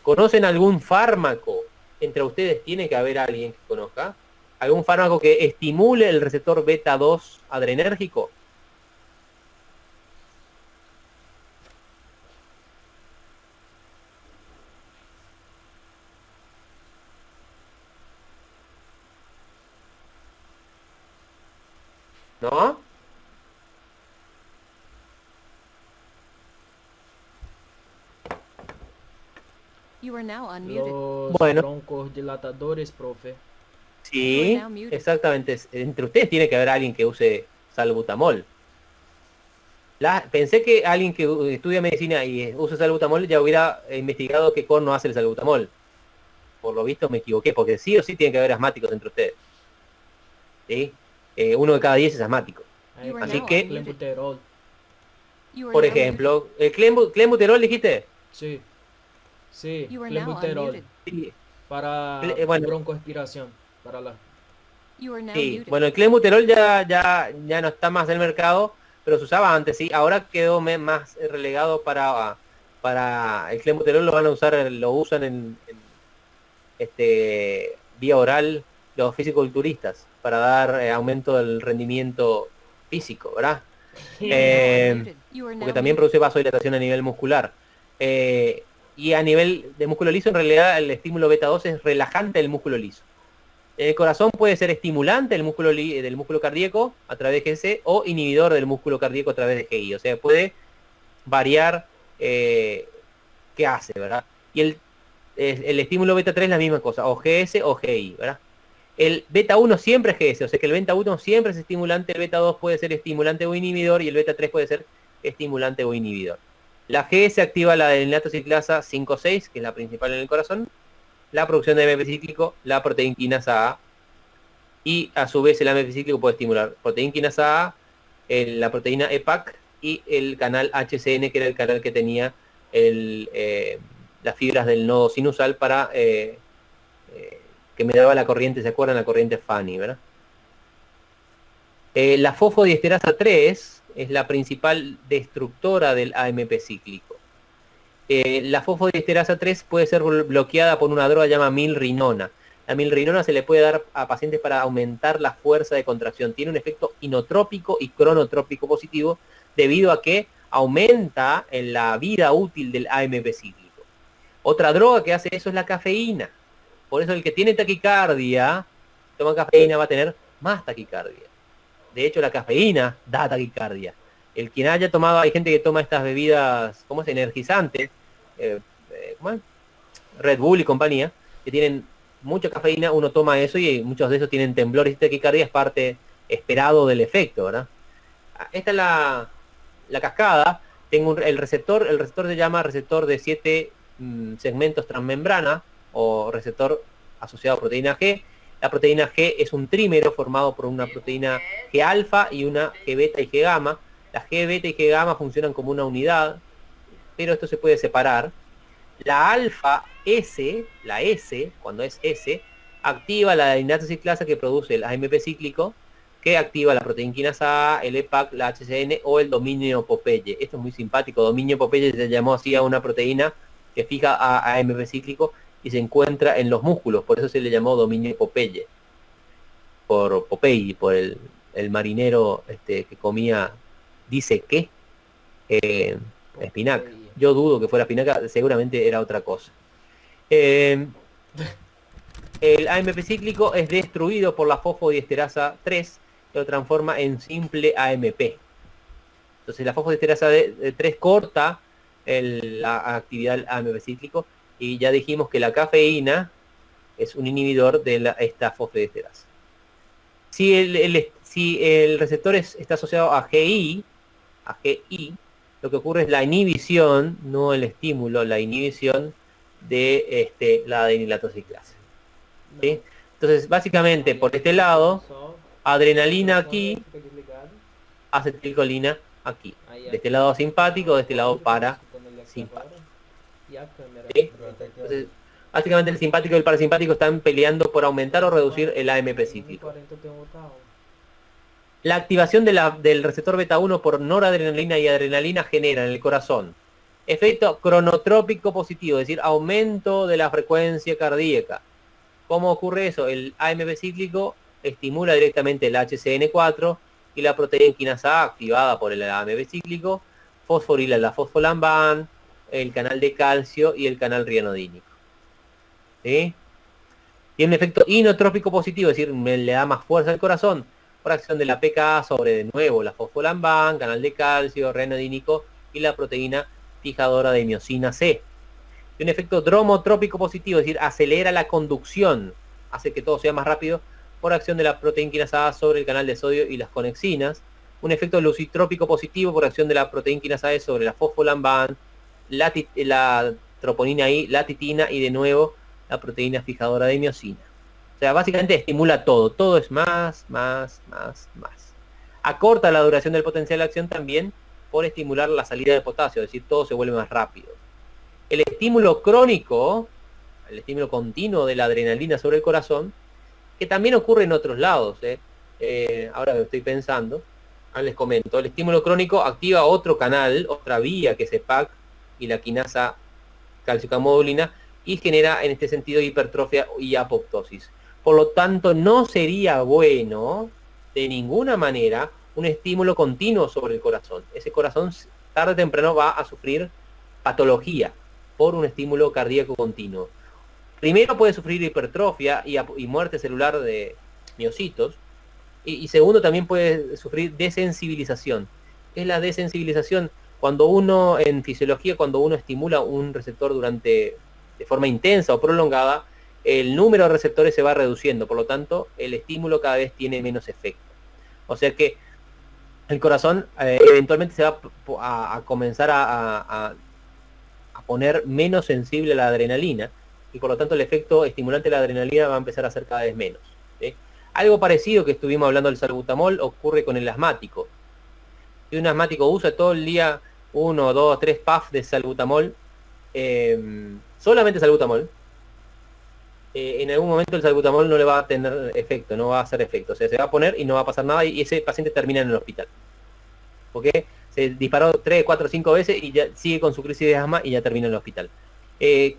¿Conocen algún fármaco? Entre ustedes tiene que haber alguien que conozca. ¿Algún fármaco que estimule el receptor beta 2 adrenérgico? ¿No? You are now unmuted. Los Bueno. broncodilatadores, profe. Sí, exactamente. Entre ustedes tiene que haber alguien que use salbutamol. Pensé que alguien que estudia medicina y usa salbutamol ya hubiera investigado qué corno hace el salbutamol. Por lo visto me equivoqué, porque sí o sí tiene que haber asmáticos entre ustedes. ¿Sí? 1 de cada 10 es asmático. Ahí, Así que, clenbuterol. You are por now ejemplo, ¿el clenbuterol dijiste? Sí. Sí, You are now clenbuterol. unmuted. Sí. Para Bueno. broncoaspiración. Para la... You are now Sí, muted. bueno, el clenbuterol ya no está más en el mercado, pero se usaba antes, sí. Ahora quedó más relegado para el clenbuterol. Lo usan en vía oral los fisiculturistas para dar aumento del rendimiento físico, ¿verdad? You are now unmuted. You are Porque now también muted. produce vasodilatación a nivel muscular. Y a nivel de músculo liso, en realidad el estímulo beta 2 es relajante del músculo liso. El corazón puede ser estimulante del músculo cardíaco a través de GC o inhibidor del músculo cardíaco a través de GI. O sea, puede variar qué hace, ¿verdad? Y el estímulo beta 3 es la misma cosa, o GS o GI, ¿verdad? El beta 1 siempre es GS, o sea que el beta 1 siempre es estimulante, el beta 2 puede ser estimulante o inhibidor y el beta 3 puede ser estimulante o inhibidor. La GS activa la adeninato ciclasa 5,6, que es la principal en el corazón, la producción de AMP cíclico, la proteína quinasa A, y a su vez el AMP cíclico puede estimular proteína quinasa A, la proteína EPAC y el canal HCN, que era el canal que tenía las fibras del nodo sinusal para que me daba la corriente, ¿se acuerdan? La corriente Fanny, ¿verdad? La fosfodiesterasa 3 es la principal destructora del AMP cíclico. La fosfodiesterasa 3 puede ser bloqueada por una droga llamada milrinona. La milrinona se le puede dar a pacientes para aumentar la fuerza de contracción. Tiene un efecto inotrópico y cronotrópico positivo debido a que aumenta en la vida útil del AMP cíclico. Otra droga que hace eso es la cafeína. Por eso el que tiene taquicardia, toma cafeína, va a tener más taquicardia. De hecho, la cafeína da taquicardia. El quien haya tomado, hay gente que toma estas bebidas, ¿cómo es? Energizantes, ¿cómo es? Red Bull y compañía, que tienen mucha cafeína, uno toma eso y muchos de esos tienen temblores y taquicardia, es parte esperado del efecto, ¿verdad? Esta es la cascada. Tengo el receptor se llama receptor de 7 segmentos transmembrana, o receptor asociado a proteína G. La proteína G es un trímero formado por una proteína G alfa y una G beta y G gamma. Las G beta y G gamma funcionan como una unidad, pero esto se puede separar. La alfa S, la S, cuando es S, activa la adeninato ciclasa que produce el AMP cíclico, que activa la proteína quinasa A, el EPAC, la HCN o el dominio Popeye. Esto es muy simpático. Dominio Popeye se llamó así a una proteína que fija a AMP cíclico y se encuentra en los músculos, por eso se le llamó dominio Popeye, por Popeye, por el marinero que comía, dice que espinaca. Yo dudo que fuera espinaca, seguramente era otra cosa. el AMP cíclico es destruido por la fosfodiesterasa 3, que lo transforma en simple AMP. Entonces la fosfodiesterasa 3 corta la actividad del AMP cíclico, y ya dijimos que la cafeína es un inhibidor de esta fosfodiesterasa. Si el receptor está asociado a GI, lo que ocurre es la inhibición, no el estímulo, la inhibición de la adenilatociclasa. ¿Sí? Entonces, básicamente, por este lado, adrenalina aquí, acetilcolina aquí. De este lado simpático, de este lado parasimpático. ¿Sí? Entonces, básicamente el simpático y el parasimpático están peleando por aumentar o reducir el AMP cíclico. La activación del receptor beta 1 por noradrenalina y adrenalina genera en el corazón efecto cronotrópico positivo, es decir, aumento de la frecuencia cardíaca. ¿Cómo ocurre eso? El AMP cíclico estimula directamente el HCN4 y la proteína quinasa A activada por el AMP cíclico fosforila la fosfolamban, el canal de calcio y el canal rianodínico. ¿Sí? Tiene un efecto inotrópico positivo, es decir, le da más fuerza al corazón por acción de la PKA sobre, de nuevo, la fosfolamban, canal de calcio, rianodínico y la proteína fijadora de miosina C. Tiene un efecto dromotrópico positivo, es decir, acelera la conducción, hace que todo sea más rápido por acción de la proteína quinasa A sobre el canal de sodio y las conexinas. Un efecto lucitrópico positivo por acción de la proteína quinasa E sobre la fosfolamban, la troponina I, la titina y de nuevo la proteína fijadora de miosina. O sea, básicamente estimula todo es más. Acorta la duración del potencial de acción también por estimular la salida de potasio, es decir, todo se vuelve más rápido. El estímulo crónico, el estímulo continuo de la adrenalina sobre el corazón, que también ocurre en otros lados, ahora que estoy pensando, les comento, el estímulo crónico activa otro canal, otra vía que es EPAC y la quinasa calciocamodulina, y genera en este sentido hipertrofia y apoptosis. Por lo tanto, no sería bueno de ninguna manera un estímulo continuo sobre el corazón. Ese corazón tarde o temprano va a sufrir patología por un estímulo cardíaco continuo. Primero puede sufrir hipertrofia y muerte celular de miocitos, y segundo también puede sufrir desensibilización. Es la desensibilización cuando uno, en fisiología, cuando uno estimula un receptor de forma intensa o prolongada, el número de receptores se va reduciendo, por lo tanto el estímulo cada vez tiene menos efecto. O sea que el corazón eventualmente se va a comenzar a poner menos sensible a la adrenalina, y por lo tanto el efecto estimulante de la adrenalina va a empezar a ser cada vez menos. ¿Sí? Algo parecido que estuvimos hablando del salbutamol ocurre con el asmático. Si un asmático usa todo el día 1, 2, 3 puffs de salbutamol, solamente salbutamol, en algún momento el salbutamol no le va a tener efecto, no va a hacer efecto. O sea, se va a poner y no va a pasar nada, y ese paciente termina en el hospital. Porque se disparó 3, 4, 5 veces y ya sigue con su crisis de asma y ya termina en el hospital. ¿Qué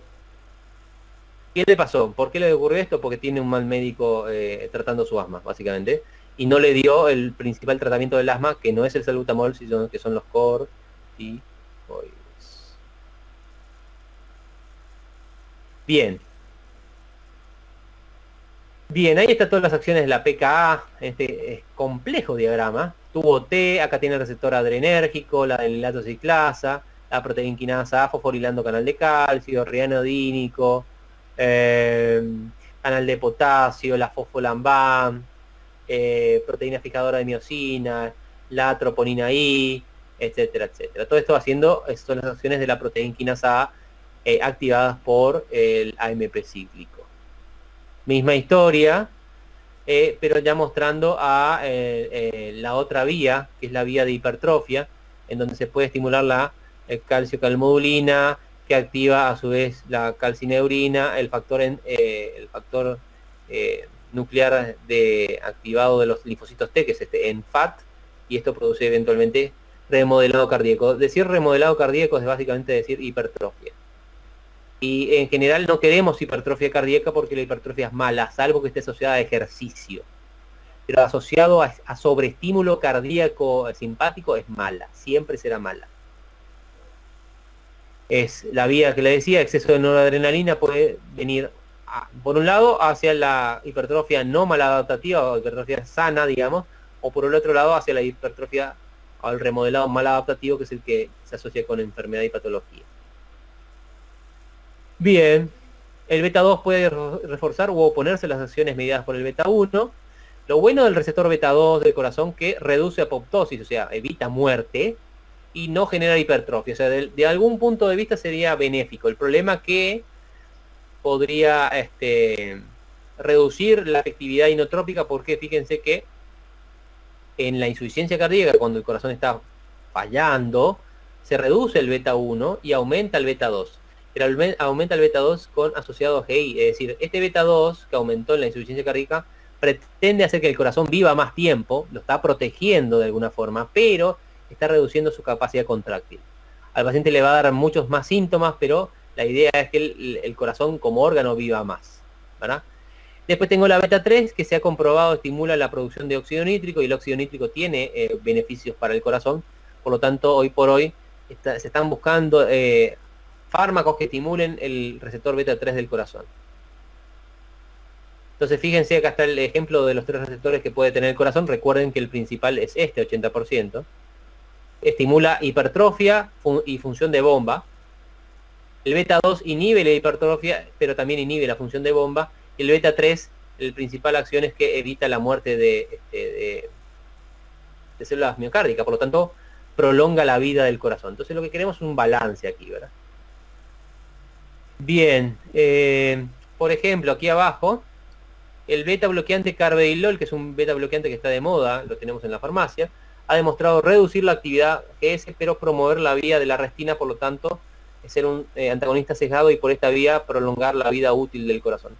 le pasó? ¿Por qué le ocurrió esto? Porque tiene un mal médico tratando su asma, básicamente. Y no le dio el principal tratamiento del asma, que no es el salbutamol, sino que son los corticoides. Bien, ahí están todas las acciones de la PKA, este complejo diagrama. Tubo T, acá tiene el receptor adrenérgico, la adenilatociclasa, la proteína quinasa A fosforilando canal de calcio, rianodínico, canal de potasio, la fosfolamban, proteína fijadora de miosina, la troponina I, etcétera, etcétera. Todo esto son las acciones de la proteína quinasa A activadas por el AMP cíclico. Misma historia, pero ya mostrando a la otra vía, que es la vía de hipertrofia, en donde se puede estimular la calciocalmodulina, que activa a su vez la calcineurina, el factor nuclear activado de los linfocitos T, que es este NFAT, y esto produce eventualmente remodelado cardíaco. Decir remodelado cardíaco es básicamente decir hipertrofia. Y en general no queremos hipertrofia cardíaca porque la hipertrofia es mala, salvo que esté asociada a ejercicio. Pero asociado a sobreestímulo cardíaco simpático es mala, siempre será mala. Es la vía que le decía, exceso de noradrenalina puede venir por un lado hacia la hipertrofia no maladaptativa o hipertrofia sana, digamos, o por el otro lado hacia la hipertrofia o el remodelado maladaptativo, que es el que se asocia con enfermedad y patología. Bien, el beta 2 puede reforzar u oponerse a las acciones mediadas por el beta 1. Lo bueno del receptor beta 2 del corazón que reduce apoptosis, o sea, evita muerte y no genera hipertrofia. O sea, de algún punto de vista sería benéfico. El problema que podría reducir la efectividad inotrópica, porque fíjense que en la insuficiencia cardíaca, cuando el corazón está fallando, se reduce el beta 1 y aumenta el beta 2. Pero aumenta el beta 2 con asociado a GI, es decir, este beta 2 que aumentó en la insuficiencia cardíaca pretende hacer que el corazón viva más tiempo, lo está protegiendo de alguna forma, pero está reduciendo su capacidad contráctil. Al paciente le va a dar muchos más síntomas, pero la idea es que el corazón como órgano viva más, ¿verdad? Después tengo la beta 3, que se ha comprobado estimula la producción de óxido nítrico, y el óxido nítrico tiene beneficios para el corazón. Por lo tanto, hoy por hoy se están buscando fármacos que estimulen el receptor beta 3 del corazón. Entonces fíjense, acá está el ejemplo de los 3 receptores que puede tener el corazón. Recuerden que el principal es este, 80%. Estimula hipertrofia y función de bomba. El beta 2 inhibe la hipertrofia, pero también inhibe la función de bomba. Y el beta 3, el principal acción es que evita la muerte de células miocárdicas. Por lo tanto, prolonga la vida del corazón. Entonces lo que queremos es un balance aquí, ¿verdad? Bien, por ejemplo, aquí abajo, el beta bloqueante carvedilol, que es un beta bloqueante que está de moda, lo tenemos en la farmacia, ha demostrado reducir la actividad GS, pero promover la vía de la restina, por lo tanto, es ser un antagonista sesgado y por esta vía prolongar la vida útil del corazón.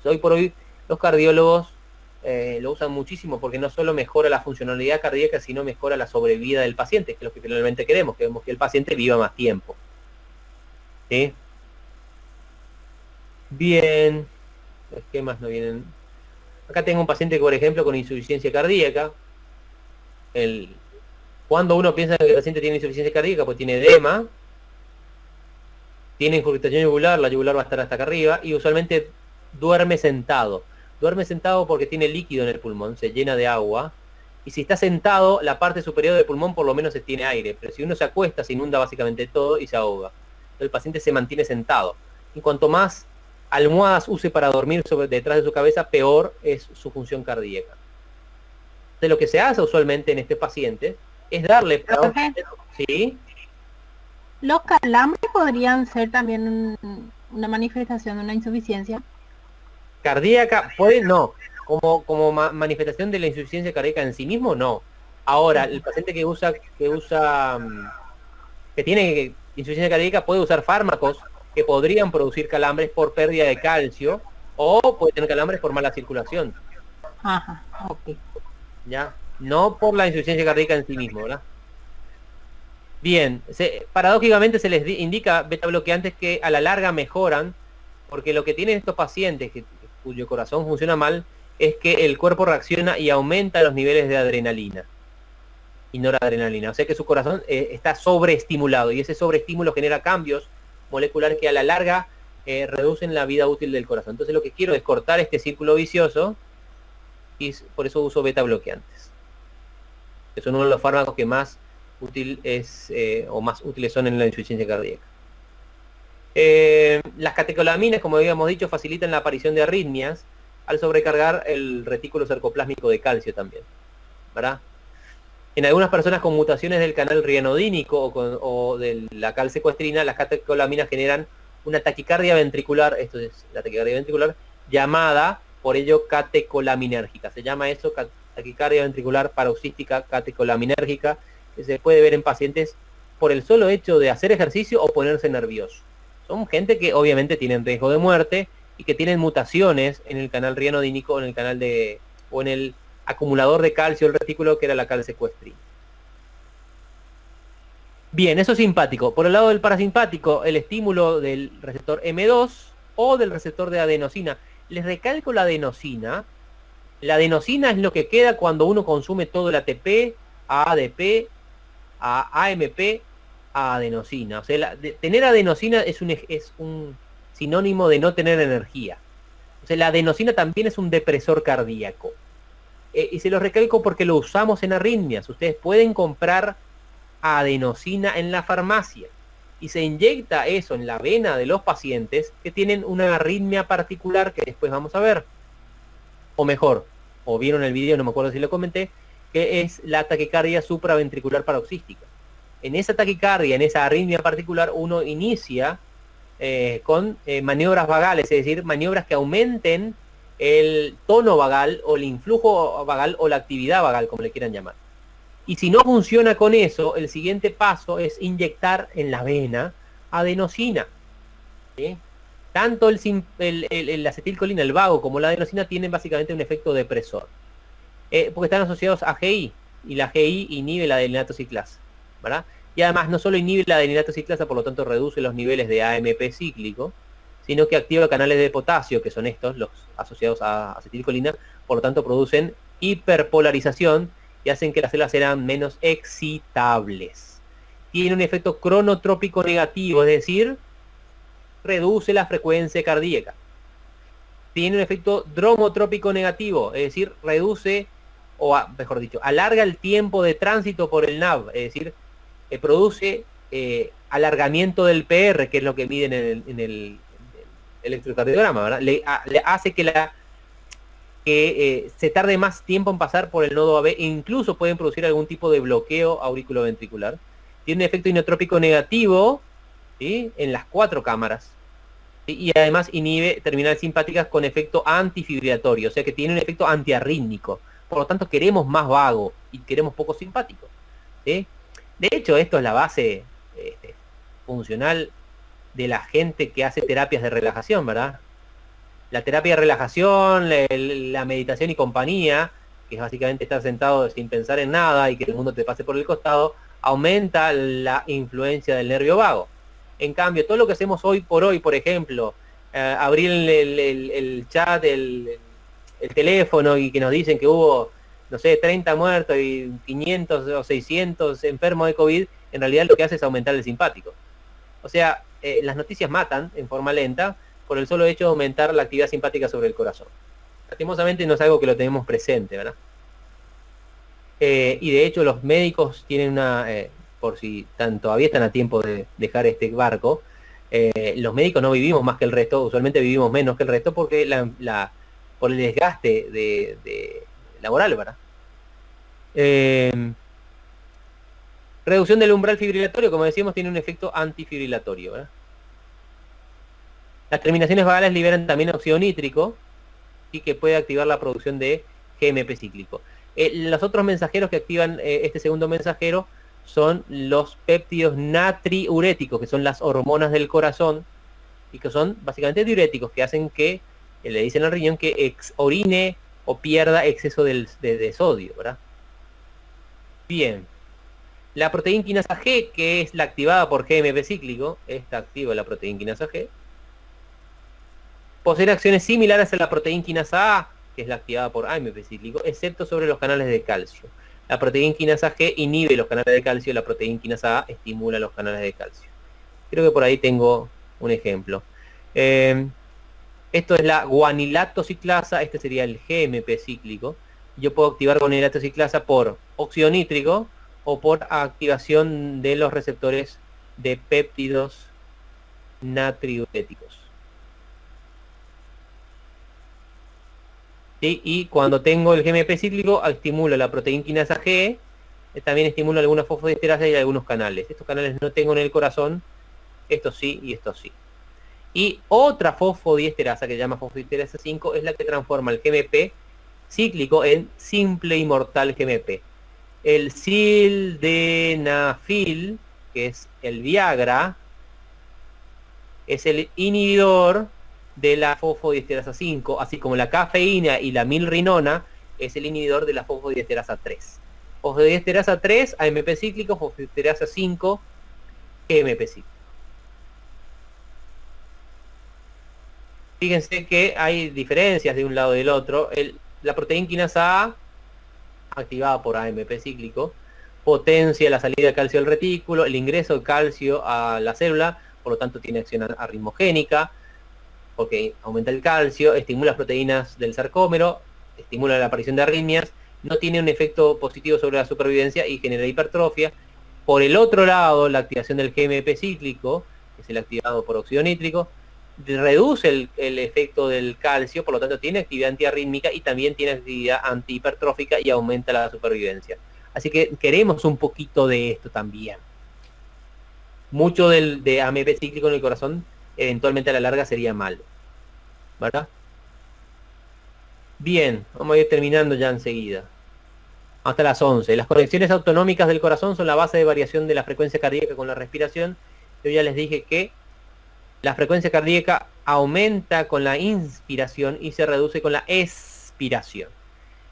Hoy por hoy los cardiólogos lo usan muchísimo porque no solo mejora la funcionalidad cardíaca, sino mejora la sobrevida del paciente, que es lo que finalmente queremos que el paciente viva más tiempo. ¿Sí? Bien, ¿qué más no vienen? Acá tengo un paciente, por ejemplo, con insuficiencia cardíaca. Cuando uno piensa que el paciente tiene insuficiencia cardíaca, pues tiene edema, tiene incurgitación yugular, la yugular va a estar hasta acá arriba, y usualmente duerme sentado. Duerme sentado porque tiene líquido en el pulmón, se llena de agua, y si está sentado, la parte superior del pulmón por lo menos se tiene aire, pero si uno se acuesta, se inunda básicamente todo y se ahoga. El paciente se mantiene sentado. Y cuanto más almohadas use para dormir detrás de su cabeza, peor es su función cardíaca. De lo que se hace usualmente en este paciente es darle... ¿Sí? ¿Los calambres podrían ser también una manifestación de una insuficiencia Cardíaca? Puede, no. Como manifestación de la insuficiencia cardíaca en sí mismo, no. Ahora, el paciente que tiene insuficiencia cardíaca puede usar fármacos que podrían producir calambres por pérdida de calcio, o puede tener calambres por mala circulación. Ajá, ok. ¿Ya? No por la insuficiencia cardíaca en sí mismo, ¿verdad? Bien, paradójicamente se les indica beta bloqueantes que a la larga mejoran, porque lo que tienen estos pacientes cuyo corazón funciona mal es que el cuerpo reacciona y aumenta los niveles de adrenalina y noradrenalina. O sea que su corazón está sobreestimulado, y ese sobreestímulo genera cambios moleculares que a la larga reducen la vida útil del corazón. Entonces lo que quiero es cortar este círculo vicioso, y por eso uso beta bloqueantes, que son uno de los fármacos que más útil es o más útiles son en la insuficiencia cardíaca. Las catecolaminas, como habíamos dicho, facilitan la aparición de arritmias al sobrecargar el retículo sarcoplásmico de calcio también, ¿verdad? En algunas personas con mutaciones del canal rianodínico o de la calsecuestrina, las catecolaminas generan una taquicardia ventricular, esto es la taquicardia ventricular, llamada por ello catecolaminérgica. Se llama eso taquicardia ventricular paroxística catecolaminérgica, que se puede ver en pacientes por el solo hecho de hacer ejercicio o ponerse nervioso. Son gente que obviamente tienen riesgo de muerte y que tienen mutaciones en el canal rianodínico o en el canal o en el acumulador de calcio del retículo, que era la calsecuestrina. Bien, eso es simpático. Por el lado del parasimpático, el estímulo del receptor M2 o del receptor de adenosina. Les recalco la adenosina. La adenosina es lo que queda cuando uno consume todo el ATP, a ADP, a AMP, a adenosina. O sea, tener adenosina es un sinónimo de no tener energía. Entonces la adenosina también es un depresor cardíaco. Y se lo recalco porque lo usamos en arritmias. Ustedes pueden comprar adenosina en la farmacia y se inyecta eso en la vena de los pacientes que tienen una arritmia particular que después vamos a ver. O mejor, o vieron el video, no me acuerdo si lo comenté, que es la taquicardia supraventricular paroxística. En esa taquicardia, en esa arritmia particular, uno inicia con maniobras vagales, es decir, maniobras que aumenten el tono vagal o el influjo vagal o la actividad vagal, como le quieran llamar. Y si no funciona con eso, el siguiente paso es inyectar en la vena adenosina. ¿Sí? Tanto el acetilcolina, el vago, como la adenosina tienen básicamente un efecto depresor. Porque están asociados a GI, y la GI inhibe la adelinato ciclasa, ¿verdad? Y además no solo inhibe la adelinato ciclasa, por lo tanto reduce los niveles de AMP cíclico, sino que activa canales de potasio, que son estos, los asociados a acetilcolina, por lo tanto producen hiperpolarización y hacen que las células sean menos excitables. Tiene un efecto cronotrópico negativo, es decir, reduce la frecuencia cardíaca. Tiene un efecto dromotrópico negativo, es decir, reduce, mejor dicho, alarga el tiempo de tránsito por el NAV, es decir, produce alargamiento del PR, que es lo que miden en el electrocardiograma, ¿verdad? Le hace que se tarde más tiempo en pasar por el nodo AB, e incluso pueden producir algún tipo de bloqueo auriculoventricular. Tiene un efecto inotrópico negativo, ¿sí?, en las 4 cámaras. ¿Sí? Y además inhibe terminales simpáticas con efecto antifibrilatorio, o sea que tiene un efecto antiarrítmico. Por lo tanto queremos más vago y queremos poco simpático. ¿Sí? De hecho, esto es la base funcional de la gente que hace terapias de relajación, ¿verdad? La terapia de relajación, la meditación y compañía, que es básicamente estar sentado sin pensar en nada y que el mundo te pase por el costado, aumenta la influencia del nervio vago. En cambio, todo lo que hacemos hoy por hoy, por ejemplo, abrir el chat, el teléfono y que nos dicen que hubo, no sé, 30 muertos y 500 o 600 enfermos de COVID, en realidad lo que hace es aumentar el simpático. O sea, las noticias matan en forma lenta por el solo hecho de aumentar la actividad simpática sobre el corazón. Lastimosamente no es algo que lo tenemos presente, ¿verdad? Y de hecho los médicos tienen una, por si todavía están a tiempo de dejar este barco, los médicos no vivimos más que el resto, usualmente vivimos menos que el resto porque por el desgaste de laboral, ¿verdad? Reducción del umbral fibrilatorio, como decíamos, tiene un efecto antifibrilatorio, ¿verdad? Las terminaciones vagales liberan también óxido nítrico y que puede activar la producción de GMP cíclico. Los otros mensajeros que activan este segundo mensajero son los péptidos natriuréticos, que son las hormonas del corazón y que son básicamente diuréticos, que hacen que, le dicen al riñón que orine o pierda exceso de sodio, ¿verdad? Bien. La proteína quinasa G, que es la activada por GMP cíclico, esta activa la proteína quinasa G, posee acciones similares a la proteína quinasa A, que es la activada por AMP cíclico, excepto sobre los canales de calcio. La proteína quinasa G inhibe los canales de calcio, la proteína quinasa A estimula los canales de calcio. Creo que por ahí tengo un ejemplo. Esto es la guanilato ciclasa, este sería el GMP cíclico. Yo puedo activar guanilato ciclasa por óxido nítrico o por activación de los receptores de péptidos natriuréticos. ¿Sí? Y cuando tengo el GMP cíclico, estimulo la proteína quinasa G, también estimulo algunas fosfodiesterasas y algunos canales. Estos canales no tengo en el corazón, estos sí y estos sí. Y otra fosfodiesterasa que se llama fosfodiesterasa 5 es la que transforma el GMP cíclico en simple y mortal GMP. El sildenafil, que es el Viagra, es el inhibidor de la fosfodiesterasa 5, así como la cafeína y la milrinona es el inhibidor de la fosfodiesterasa 3. Fosfodiesterasa 3, AMP cíclico, fosfodiesterasa 5, GMP cíclico. Fíjense que hay diferencias de un lado y del otro. La proteína quinasa A, activada por AMP cíclico, potencia la salida de calcio al retículo, el ingreso de calcio a la célula, por lo tanto tiene acción arritmogénica. porque aumenta el calcio, estimula las proteínas del sarcómero, estimula la aparición de arritmias, no tiene un efecto positivo sobre la supervivencia y genera hipertrofia. Por el otro lado, la activación del GMP cíclico, que es el activado por óxido nítrico, reduce el efecto del calcio, por lo tanto tiene actividad antiarrítmica y también tiene actividad antihipertrófica y aumenta la supervivencia. Así que queremos un poquito de esto también. Mucho de AMP cíclico en el corazón eventualmente a la larga sería malo, ¿verdad? Bien, vamos a ir terminando ya enseguida. Hasta las 11. Las conexiones autonómicas del corazón son la base de variación de la frecuencia cardíaca con la respiración. Yo ya les dije que la frecuencia cardíaca aumenta con la inspiración y se reduce con la expiración.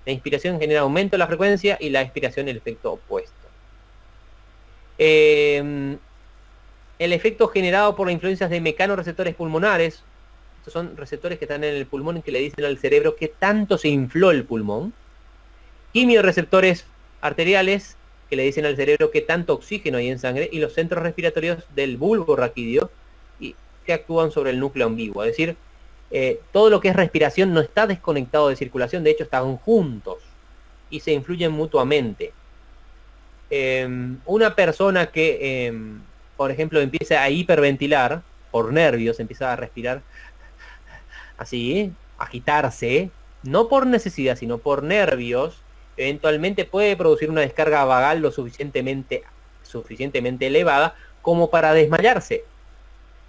La inspiración genera aumento de la frecuencia y la expiración el efecto opuesto. El efecto generado por las influencias de mecanorreceptores pulmonares, estos son receptores que están en el pulmón y que le dicen al cerebro que tanto se infló el pulmón. Quimiorreceptores arteriales que le dicen al cerebro que tanto oxígeno hay en sangre, y los centros respiratorios del bulbo raquídeo y que actúan sobre el núcleo ambiguo. Es decir, todo lo que es respiración no está desconectado de circulación, de hecho están juntos y se influyen mutuamente. Una persona que, por ejemplo, empieza a hiperventilar por nervios, empieza a respirar así, agitarse, no por necesidad, sino por nervios, eventualmente puede producir una descarga vagal lo suficientemente elevada como para desmayarse.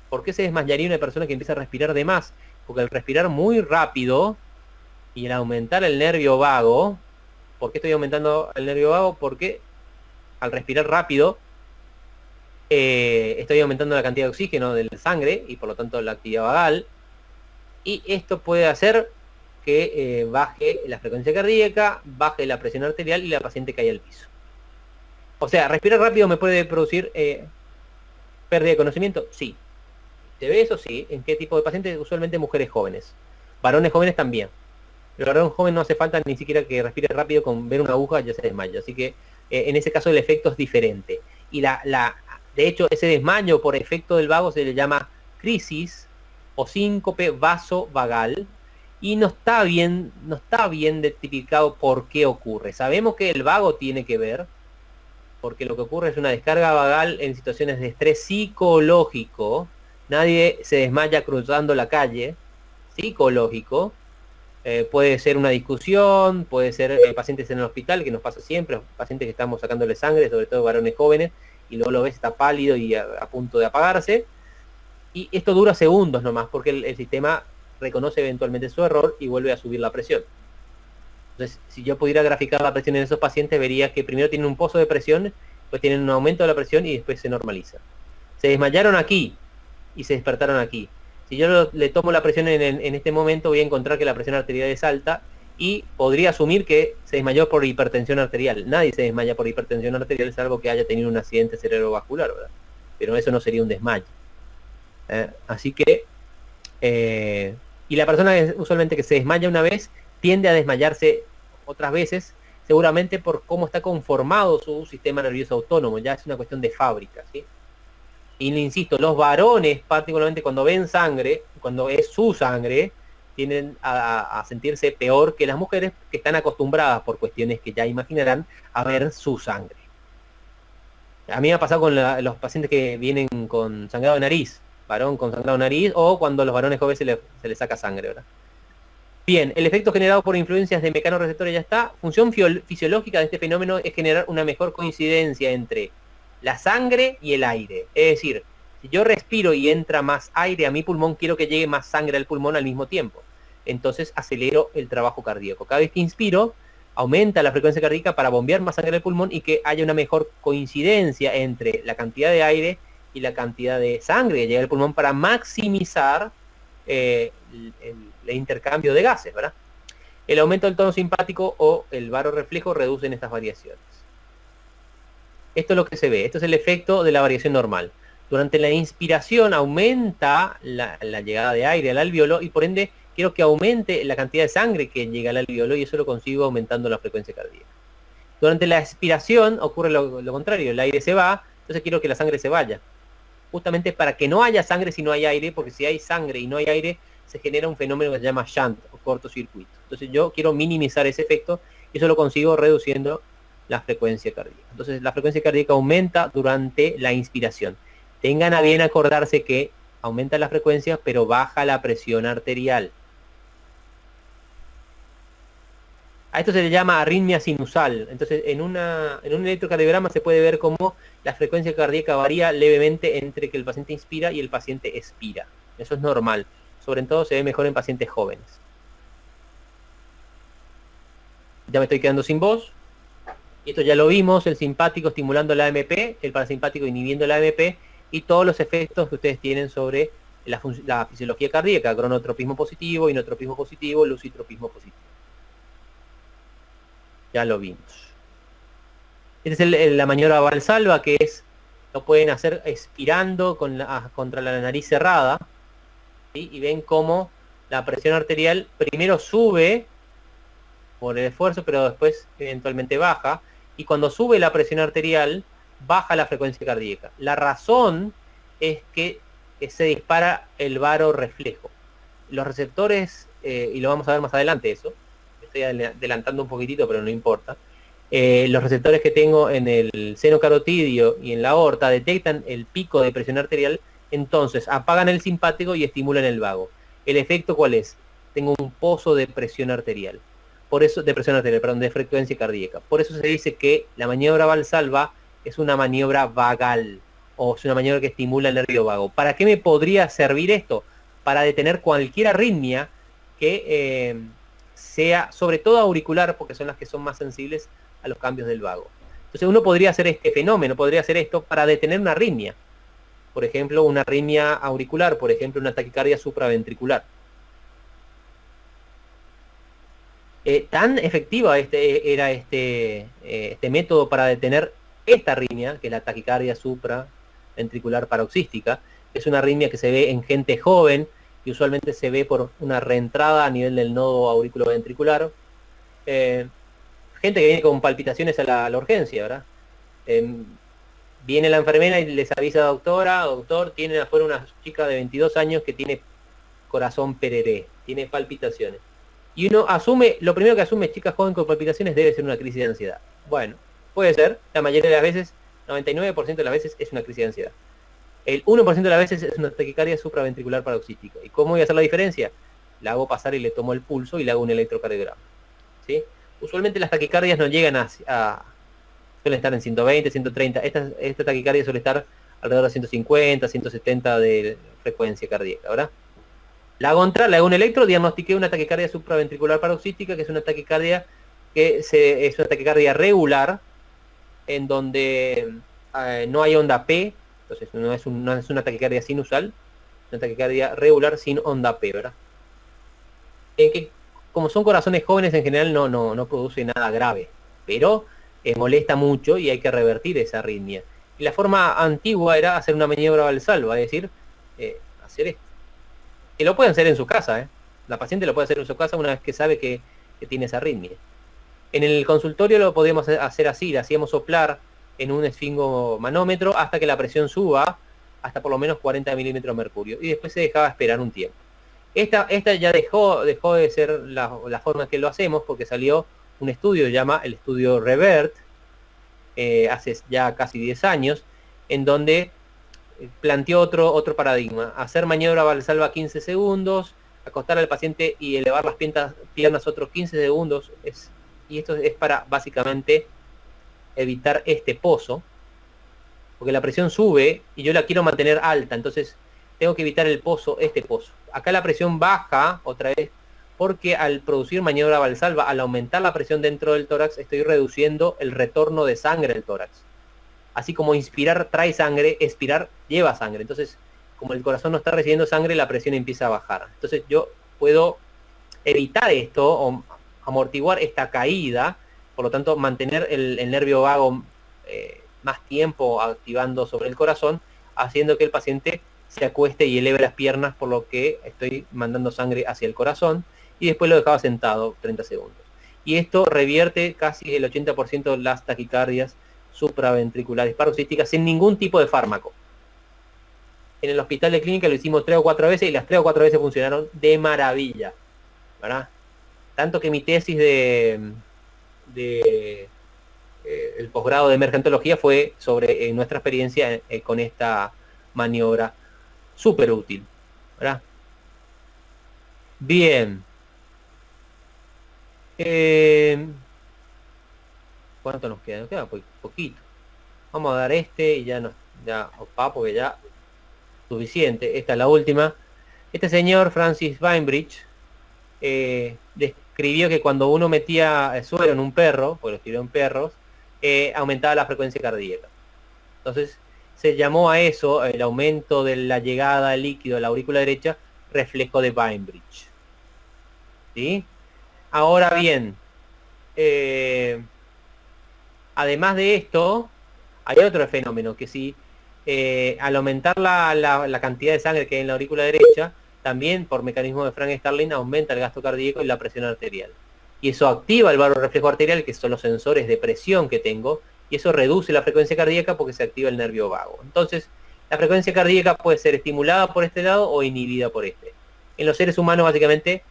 ¿Por qué se desmayaría una persona que empieza a respirar de más? Porque al respirar muy rápido y al aumentar el nervio vago, ¿por qué estoy aumentando el nervio vago? Porque al respirar rápido estoy aumentando la cantidad de oxígeno de la sangre y por lo tanto la actividad vagal, y esto puede hacer que baje la frecuencia cardíaca, baje la presión arterial y la paciente caiga al piso. O sea, respirar rápido me puede producir pérdida de conocimiento, sí. ¿Se ve eso? Sí. ¿En qué tipo de pacientes? Usualmente mujeres jóvenes. Varones jóvenes también. El varón joven no hace falta ni siquiera que respire rápido, con ver una aguja ya se desmaya. Así que en ese caso el efecto es diferente. Y de hecho, ese desmayo por efecto del vago se le llama crisis o síncope vasovagal. Y no está bien identificado por qué ocurre. Sabemos que el vago tiene que ver, porque lo que ocurre es una descarga vagal en situaciones de estrés psicológico. Nadie se desmaya cruzando la calle, psicológico. Puede ser una discusión, puede ser pacientes en el hospital, que nos pasa siempre, pacientes que estamos sacándole sangre, sobre todo varones jóvenes, y luego lo ves, está pálido y a punto de apagarse. Y esto dura segundos nomás, porque el sistema reconoce eventualmente su error y vuelve a subir la presión. Entonces, si yo pudiera graficar la presión en esos pacientes, vería que primero tienen un pozo de presión, después tienen un aumento de la presión y después se normaliza. Se desmayaron aquí y se despertaron aquí. Si yo le tomo la presión en este momento, voy a encontrar que la presión arterial es alta y podría asumir que se desmayó por hipertensión arterial. Nadie se desmaya por hipertensión arterial, salvo que haya tenido un accidente cerebrovascular, ¿verdad? Pero eso no sería un desmayo. Así que y la persona usualmente que se desmaya una vez tiende a desmayarse otras veces, seguramente por cómo está conformado su sistema nervioso autónomo. Ya es una cuestión de fábrica, ¿sí? Y le insisto, los varones, particularmente cuando ven sangre, cuando es su sangre, tienden a sentirse peor que las mujeres, que están acostumbradas, por cuestiones que ya imaginarán, a ver su sangre. A mí me ha pasado con los pacientes que vienen con sangrado de nariz, varón con sangrado de nariz, o cuando a los varones jóvenes se les saca sangre, ¿verdad? Bien, el efecto generado por influencias de mecanorreceptores ya está. Función fisiológica de este fenómeno es generar una mejor coincidencia entre la sangre y el aire. Es decir, si yo respiro y entra más aire a mi pulmón, quiero que llegue más sangre al pulmón al mismo tiempo. Entonces acelero el trabajo cardíaco. Cada vez que inspiro, aumenta la frecuencia cardíaca para bombear más sangre al pulmón y que haya una mejor coincidencia entre la cantidad de aire y la cantidad de sangre que llega al pulmón para maximizar el intercambio de gases, ¿verdad? El aumento del tono simpático o el varoreflejo reducen estas variaciones. Esto es lo que se ve. Esto es el efecto de la variación normal. Durante la inspiración aumenta la llegada de aire al alveolo y por ende quiero que aumente la cantidad de sangre que llega al alveolo y eso lo consigo aumentando la frecuencia cardíaca. Durante la expiración ocurre lo contrario. El aire se va, entonces quiero que la sangre se vaya. Justamente para que no haya sangre si no hay aire, porque si hay sangre y no hay aire, se genera un fenómeno que se llama shunt o cortocircuito. Entonces yo quiero minimizar ese efecto y eso lo consigo reduciendo la frecuencia cardíaca. Entonces la frecuencia cardíaca aumenta durante la inspiración. Tengan a bien acordarse que aumenta la frecuencia, pero baja la presión arterial. A esto se le llama arritmia sinusal. Entonces en un electrocardiograma se puede ver cómo la frecuencia cardíaca varía levemente entre que el paciente inspira y el paciente expira. Eso es normal. Sobre todo se ve mejor en pacientes jóvenes. Ya me estoy quedando sin voz. Y esto ya lo vimos, el simpático estimulando la AMP, el parasimpático inhibiendo la AMP y todos los efectos que ustedes tienen sobre la fisiología cardíaca, cronotropismo positivo, inotropismo positivo, lucitropismo positivo. Ya lo vimos. Esta es la maniobra Valsalva, que es, lo pueden hacer expirando contra la nariz cerrada, ¿sí? Y ven cómo la presión arterial primero sube por el esfuerzo, pero después eventualmente baja, y cuando sube la presión arterial, baja la frecuencia cardíaca. La razón es que se dispara el varoreflejo. Los receptores, y lo vamos a ver más adelante eso, estoy adelantando un poquitito, pero no importa. Los receptores que tengo en el seno carotidio y en la aorta detectan el pico de presión arterial, entonces apagan el simpático y estimulan el vago. ¿El efecto cuál es? Tengo un pozo de presión arterial. Por eso, de frecuencia cardíaca. Por eso se dice que la maniobra Valsalva es una maniobra vagal, o es una maniobra que estimula el nervio vago. ¿Para qué me podría servir esto? Para detener cualquier arritmia que sea, sobre todo auricular, porque son las que son más sensibles a los cambios del vago. Entonces uno podría hacer este fenómeno, podría hacer esto para detener una arritmia. Por ejemplo, una arritmia auricular, por ejemplo, una taquicardia supraventricular. Tan efectiva era este método para detener esta arritmia, que es la taquicardia supraventricular paroxística, que es una arritmia que se ve en gente joven y usualmente se ve por una reentrada a nivel del nodo auriculoventricular. Gente que viene con palpitaciones a la urgencia, ¿verdad? Viene la enfermera y les avisa, doctor, tienen afuera una chica de 22 años que tiene corazón pereré, tiene palpitaciones. Y uno asume, lo primero que asume chica joven con palpitaciones debe ser una crisis de ansiedad. Bueno, puede ser, la mayoría de las veces, 99% de las veces es una crisis de ansiedad. El 1% de las veces es una taquicardia supraventricular paroxística. ¿Y cómo voy a hacer la diferencia? La hago pasar y le tomo el pulso y le hago un electrocardiograma. ¿Sí? Usualmente las taquicardias no llegan suelen estar en 120, 130. Esta taquicardia suele estar alrededor de 150, 170 de frecuencia cardíaca, ¿verdad? La hago entrar, le hago un electro, diagnostiqué una taquicardia supraventricular paroxística, que es una taquicardia es una taquicardia regular, en donde no hay onda P, entonces no es una taquicardia sinusal, una taquicardia regular sin onda P, ¿verdad? Que como son corazones jóvenes en general no produce nada grave, pero molesta mucho y hay que revertir esa arritmia. Y la forma antigua era hacer una maniobra Valsalva, es decir, hacer esto. Que lo pueden hacer en su casa, ¿eh? La paciente lo puede hacer en su casa una vez que sabe que tiene esa arritmia. En el consultorio lo podemos hacer así, le hacíamos soplar en un esfingomanómetro hasta que la presión suba hasta por lo menos 40 milímetros de mercurio y después se dejaba esperar un tiempo. Esta ya dejó de ser la forma que lo hacemos porque salió un estudio, se llama el estudio REVERT, hace ya casi 10 años, en donde planteó otro paradigma: hacer maniobra Valsalva 15 segundos, acostar al paciente y elevar las piernas otros 15 segundos, y esto es para básicamente evitar este pozo, porque la presión sube y yo la quiero mantener alta, entonces tengo que evitar el pozo, este pozo. Acá la presión baja otra vez, porque al producir maniobra Valsalva, al aumentar la presión dentro del tórax, estoy reduciendo el retorno de sangre al tórax. Así como inspirar trae sangre, expirar lleva sangre. Entonces, como el corazón no está recibiendo sangre, la presión empieza a bajar. Entonces yo puedo evitar esto o amortiguar esta caída, por lo tanto mantener el nervio vago más tiempo activando sobre el corazón, haciendo que el paciente se acueste y eleve las piernas, por lo que estoy mandando sangre hacia el corazón, y después lo dejaba sentado 30 segundos. Y esto revierte casi el 80% de las taquicardias supraventriculares paroxísticas sin ningún tipo de fármaco. en el hospital de clínica lo hicimos 3 o 4 veces y las 3 o 4 veces funcionaron de maravilla, ¿verdad? Tanto que mi tesis de el posgrado de emergentología fue sobre nuestra experiencia con esta maniobra súper útil, ¿verdad? Bien. ¿Cuánto nos queda? Nos queda poquito. Vamos a dar y ya, opa, porque ya suficiente. Esta es la última. Este señor, Francis Bainbridge, describió que cuando uno metía suero en un perro, porque lo escribió en perros, aumentaba la frecuencia cardíaca. Entonces, se llamó a eso, el aumento de la llegada del líquido a la aurícula derecha, reflejo de Bainbridge. ¿Sí? Ahora bien, además de esto, hay otro fenómeno, que si al aumentar la cantidad de sangre que hay en la aurícula derecha, también por mecanismo de Frank Starling aumenta el gasto cardíaco y la presión arterial. Y eso activa el baroreflejo arterial, que son los sensores de presión que tengo, y eso reduce la frecuencia cardíaca porque se activa el nervio vago. Entonces, la frecuencia cardíaca puede ser estimulada por este lado o inhibida por este. En los seres humanos, básicamente,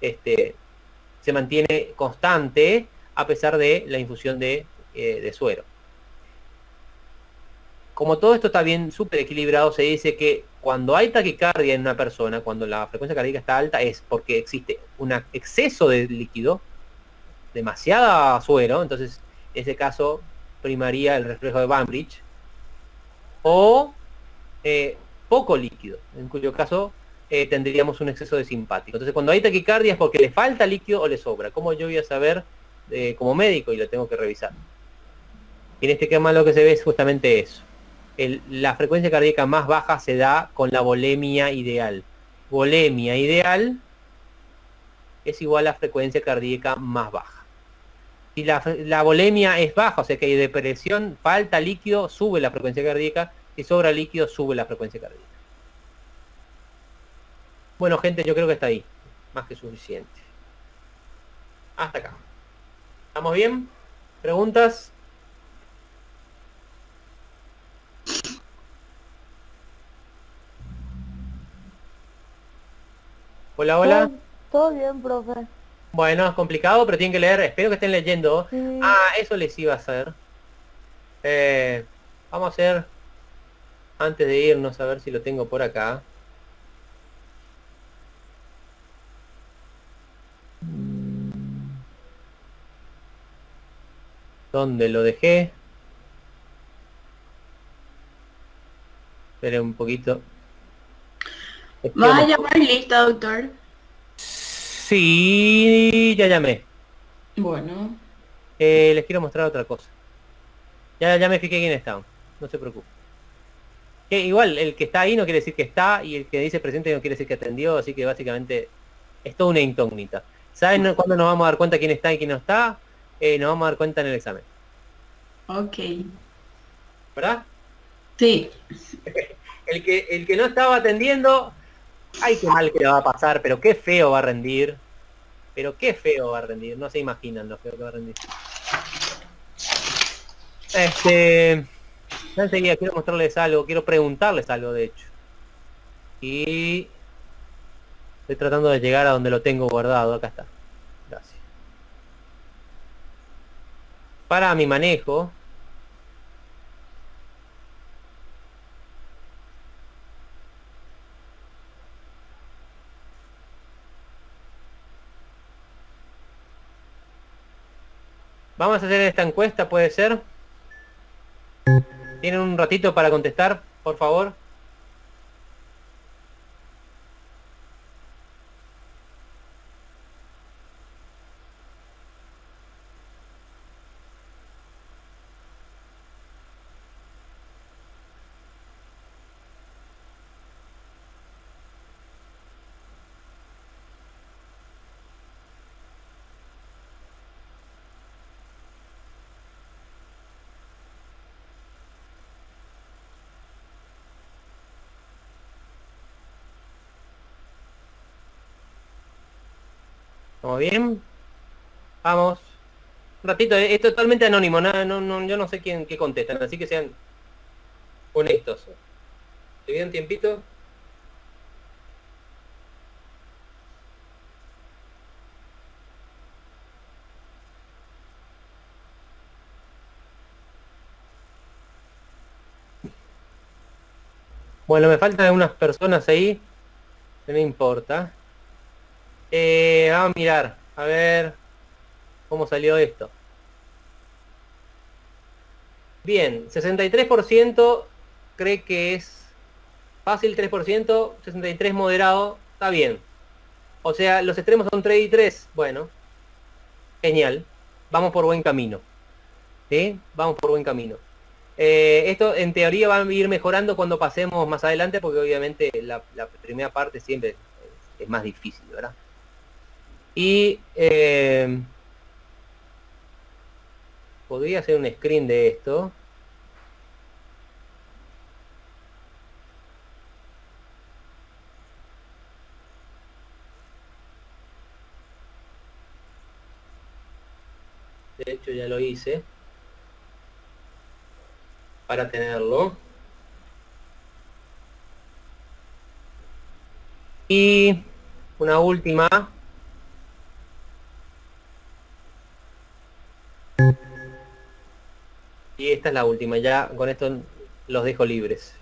se mantiene constante a pesar de la infusión de suero. Como todo esto está bien súper equilibrado, se dice que cuando hay taquicardia en una persona, cuando la frecuencia cardíaca está alta, es porque existe un exceso de líquido, demasiada suero, entonces en ese caso primaría el reflejo de Bainbridge, o poco líquido, en cuyo caso tendríamos un exceso de simpático. Entonces cuando hay taquicardia es porque le falta líquido o le sobra. ¿Cómo yo voy a saber como médico? Y lo tengo que revisar. Y en este caso lo que se ve es justamente eso. La frecuencia cardíaca más baja se da con la volemia ideal. Volemia ideal es igual a frecuencia cardíaca más baja. Si la volemia es baja, o sea que hay depresión, falta líquido, sube la frecuencia cardíaca. Si sobra líquido, sube la frecuencia cardíaca. Bueno, gente, yo creo que está ahí. Más que suficiente. Hasta acá. ¿Estamos bien? ¿Preguntas? Hola, hola. Todo bien, profe. Bueno, es complicado, pero tienen que leer. Espero que estén leyendo. Sí. Ah, eso les iba a hacer. Vamos a hacer, antes de irnos, a ver si lo tengo por acá. ¿Dónde lo dejé? Esperen un poquito. ¿Vas a llamar lista, doctor? Sí, ya llamé. Bueno. Les quiero mostrar otra cosa. Ya me fijé quién está. No se preocupe. Que igual, el que está ahí no quiere decir que está, y el que dice presente no quiere decir que atendió, así que básicamente es toda una incógnita. ¿Saben cuándo nos vamos a dar cuenta quién está y quién no está? Nos vamos a dar cuenta en el examen. Ok. ¿Verdad? Sí. El que no estaba atendiendo, ay, qué mal que le va a pasar, pero qué feo va a rendir. Pero qué feo va a rendir, no se imaginan lo feo que va a rendir. Ya enseguida quiero mostrarles algo, quiero preguntarles algo, de hecho. Y estoy tratando de llegar a donde lo tengo guardado, acá está. Gracias. Para mi manejo, vamos a hacer esta encuesta, ¿puede ser? ¿Tienen un ratito para contestar, por favor? ¿Estamos bien? Vamos. Un ratito, es totalmente anónimo, yo no sé quién qué contestan, así que sean honestos. ¿Te viene un tiempito? Bueno, me faltan algunas personas ahí. No me importa. Vamos a mirar. A ver cómo salió esto. Bien, 63% cree que es fácil, 3%, 63% moderado. Está bien. O sea, los extremos son 3 y 3. Bueno, genial. Vamos por buen camino. ¿Sí? Vamos por buen camino. Esto en teoría va a ir mejorando cuando pasemos más adelante, porque obviamente la primera parte siempre es más difícil, ¿verdad? Y podría hacer un screen de esto. De hecho ya lo hice para tenerlo. Y una última. Y esta es la última, ya con esto los dejo libres.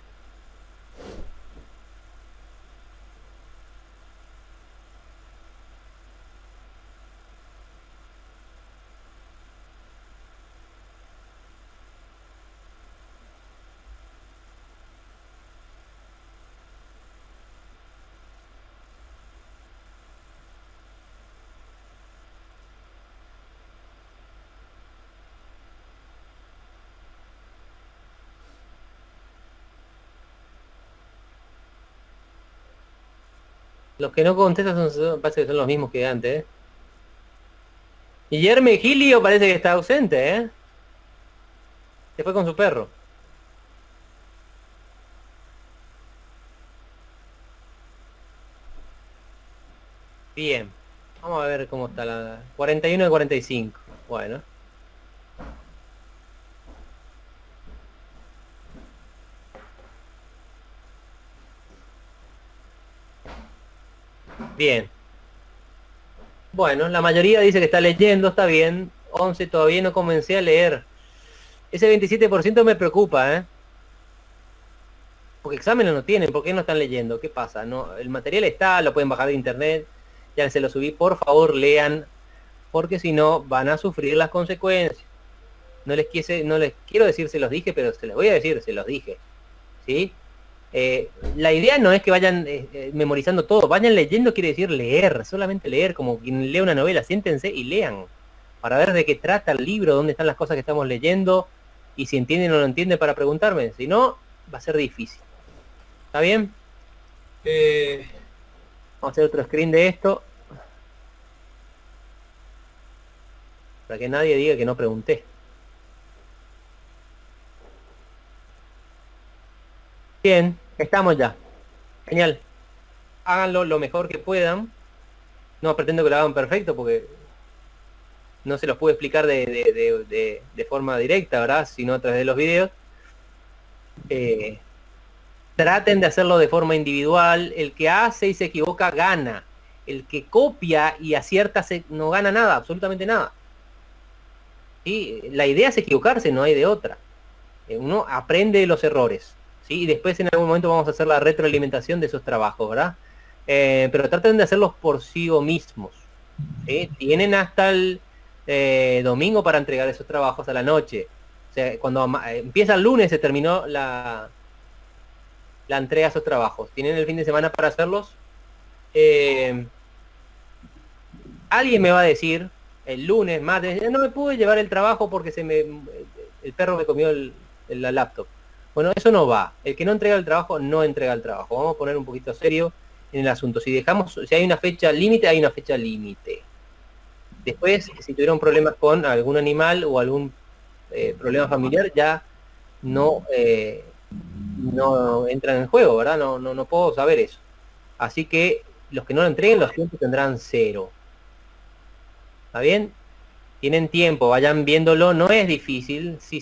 Los que no contestan parece que son los mismos que antes, ¿eh? Guillermo Gilio parece que está ausente, ¿eh? Se fue con su perro. Bien. Vamos a ver cómo está la 41 de 45. Bueno. Bien. Bueno, la mayoría dice que está leyendo, está bien. 11 todavía no comencé a leer. Ese 27% me preocupa, ¿eh? Porque exámenes no tienen, ¿por qué no están leyendo? ¿Qué pasa? No, el material está, lo pueden bajar de internet. Ya se lo subí, por favor lean, porque si no van a sufrir las consecuencias. No les quiero decir se los dije, pero se les voy a decir, se los dije. ¿Sí? La idea no es que vayan memorizando todo, vayan leyendo, quiere decir leer, solamente leer, como quien lee una novela. Siéntense y lean, para ver de qué trata el libro, dónde están las cosas que estamos leyendo, y si entienden o no entienden para preguntarme. Si no, va a ser difícil. ¿Está bien? Vamos a hacer otro screen de esto, para que nadie diga que no pregunté. Bien, estamos ya. Genial. Háganlo lo mejor que puedan. No pretendo que lo hagan perfecto, porque no se los puedo explicar de forma directa, ¿verdad? Sino a través de los videos. Traten de hacerlo de forma individual. El que hace y se equivoca gana. El que copia y acierta no gana nada, absolutamente nada. ¿Sí? La idea es equivocarse, no hay de otra. Uno aprende de los errores. ¿Sí? Y después en algún momento vamos a hacer la retroalimentación de esos trabajos, ¿verdad? Pero traten de hacerlos por sí mismos. ¿Sí? Tienen hasta el domingo para entregar esos trabajos a la noche. O sea, cuando empieza el lunes se terminó la entrega de esos trabajos. Tienen el fin de semana para hacerlos. Alguien me va a decir el lunes, martes, no me pude llevar el trabajo porque el perro me comió la laptop. Bueno, eso no va. El que no entrega el trabajo, no entrega el trabajo. Vamos a poner un poquito serio en el asunto. Si hay una fecha límite, hay una fecha límite. Después, si tuvieron problemas con algún animal o algún problema familiar, ya no entran en juego, ¿verdad? No puedo saber eso. Así que los que no lo entreguen, los tiempos tendrán 0. ¿Está bien? Tienen tiempo, vayan viéndolo, no es difícil. Sí,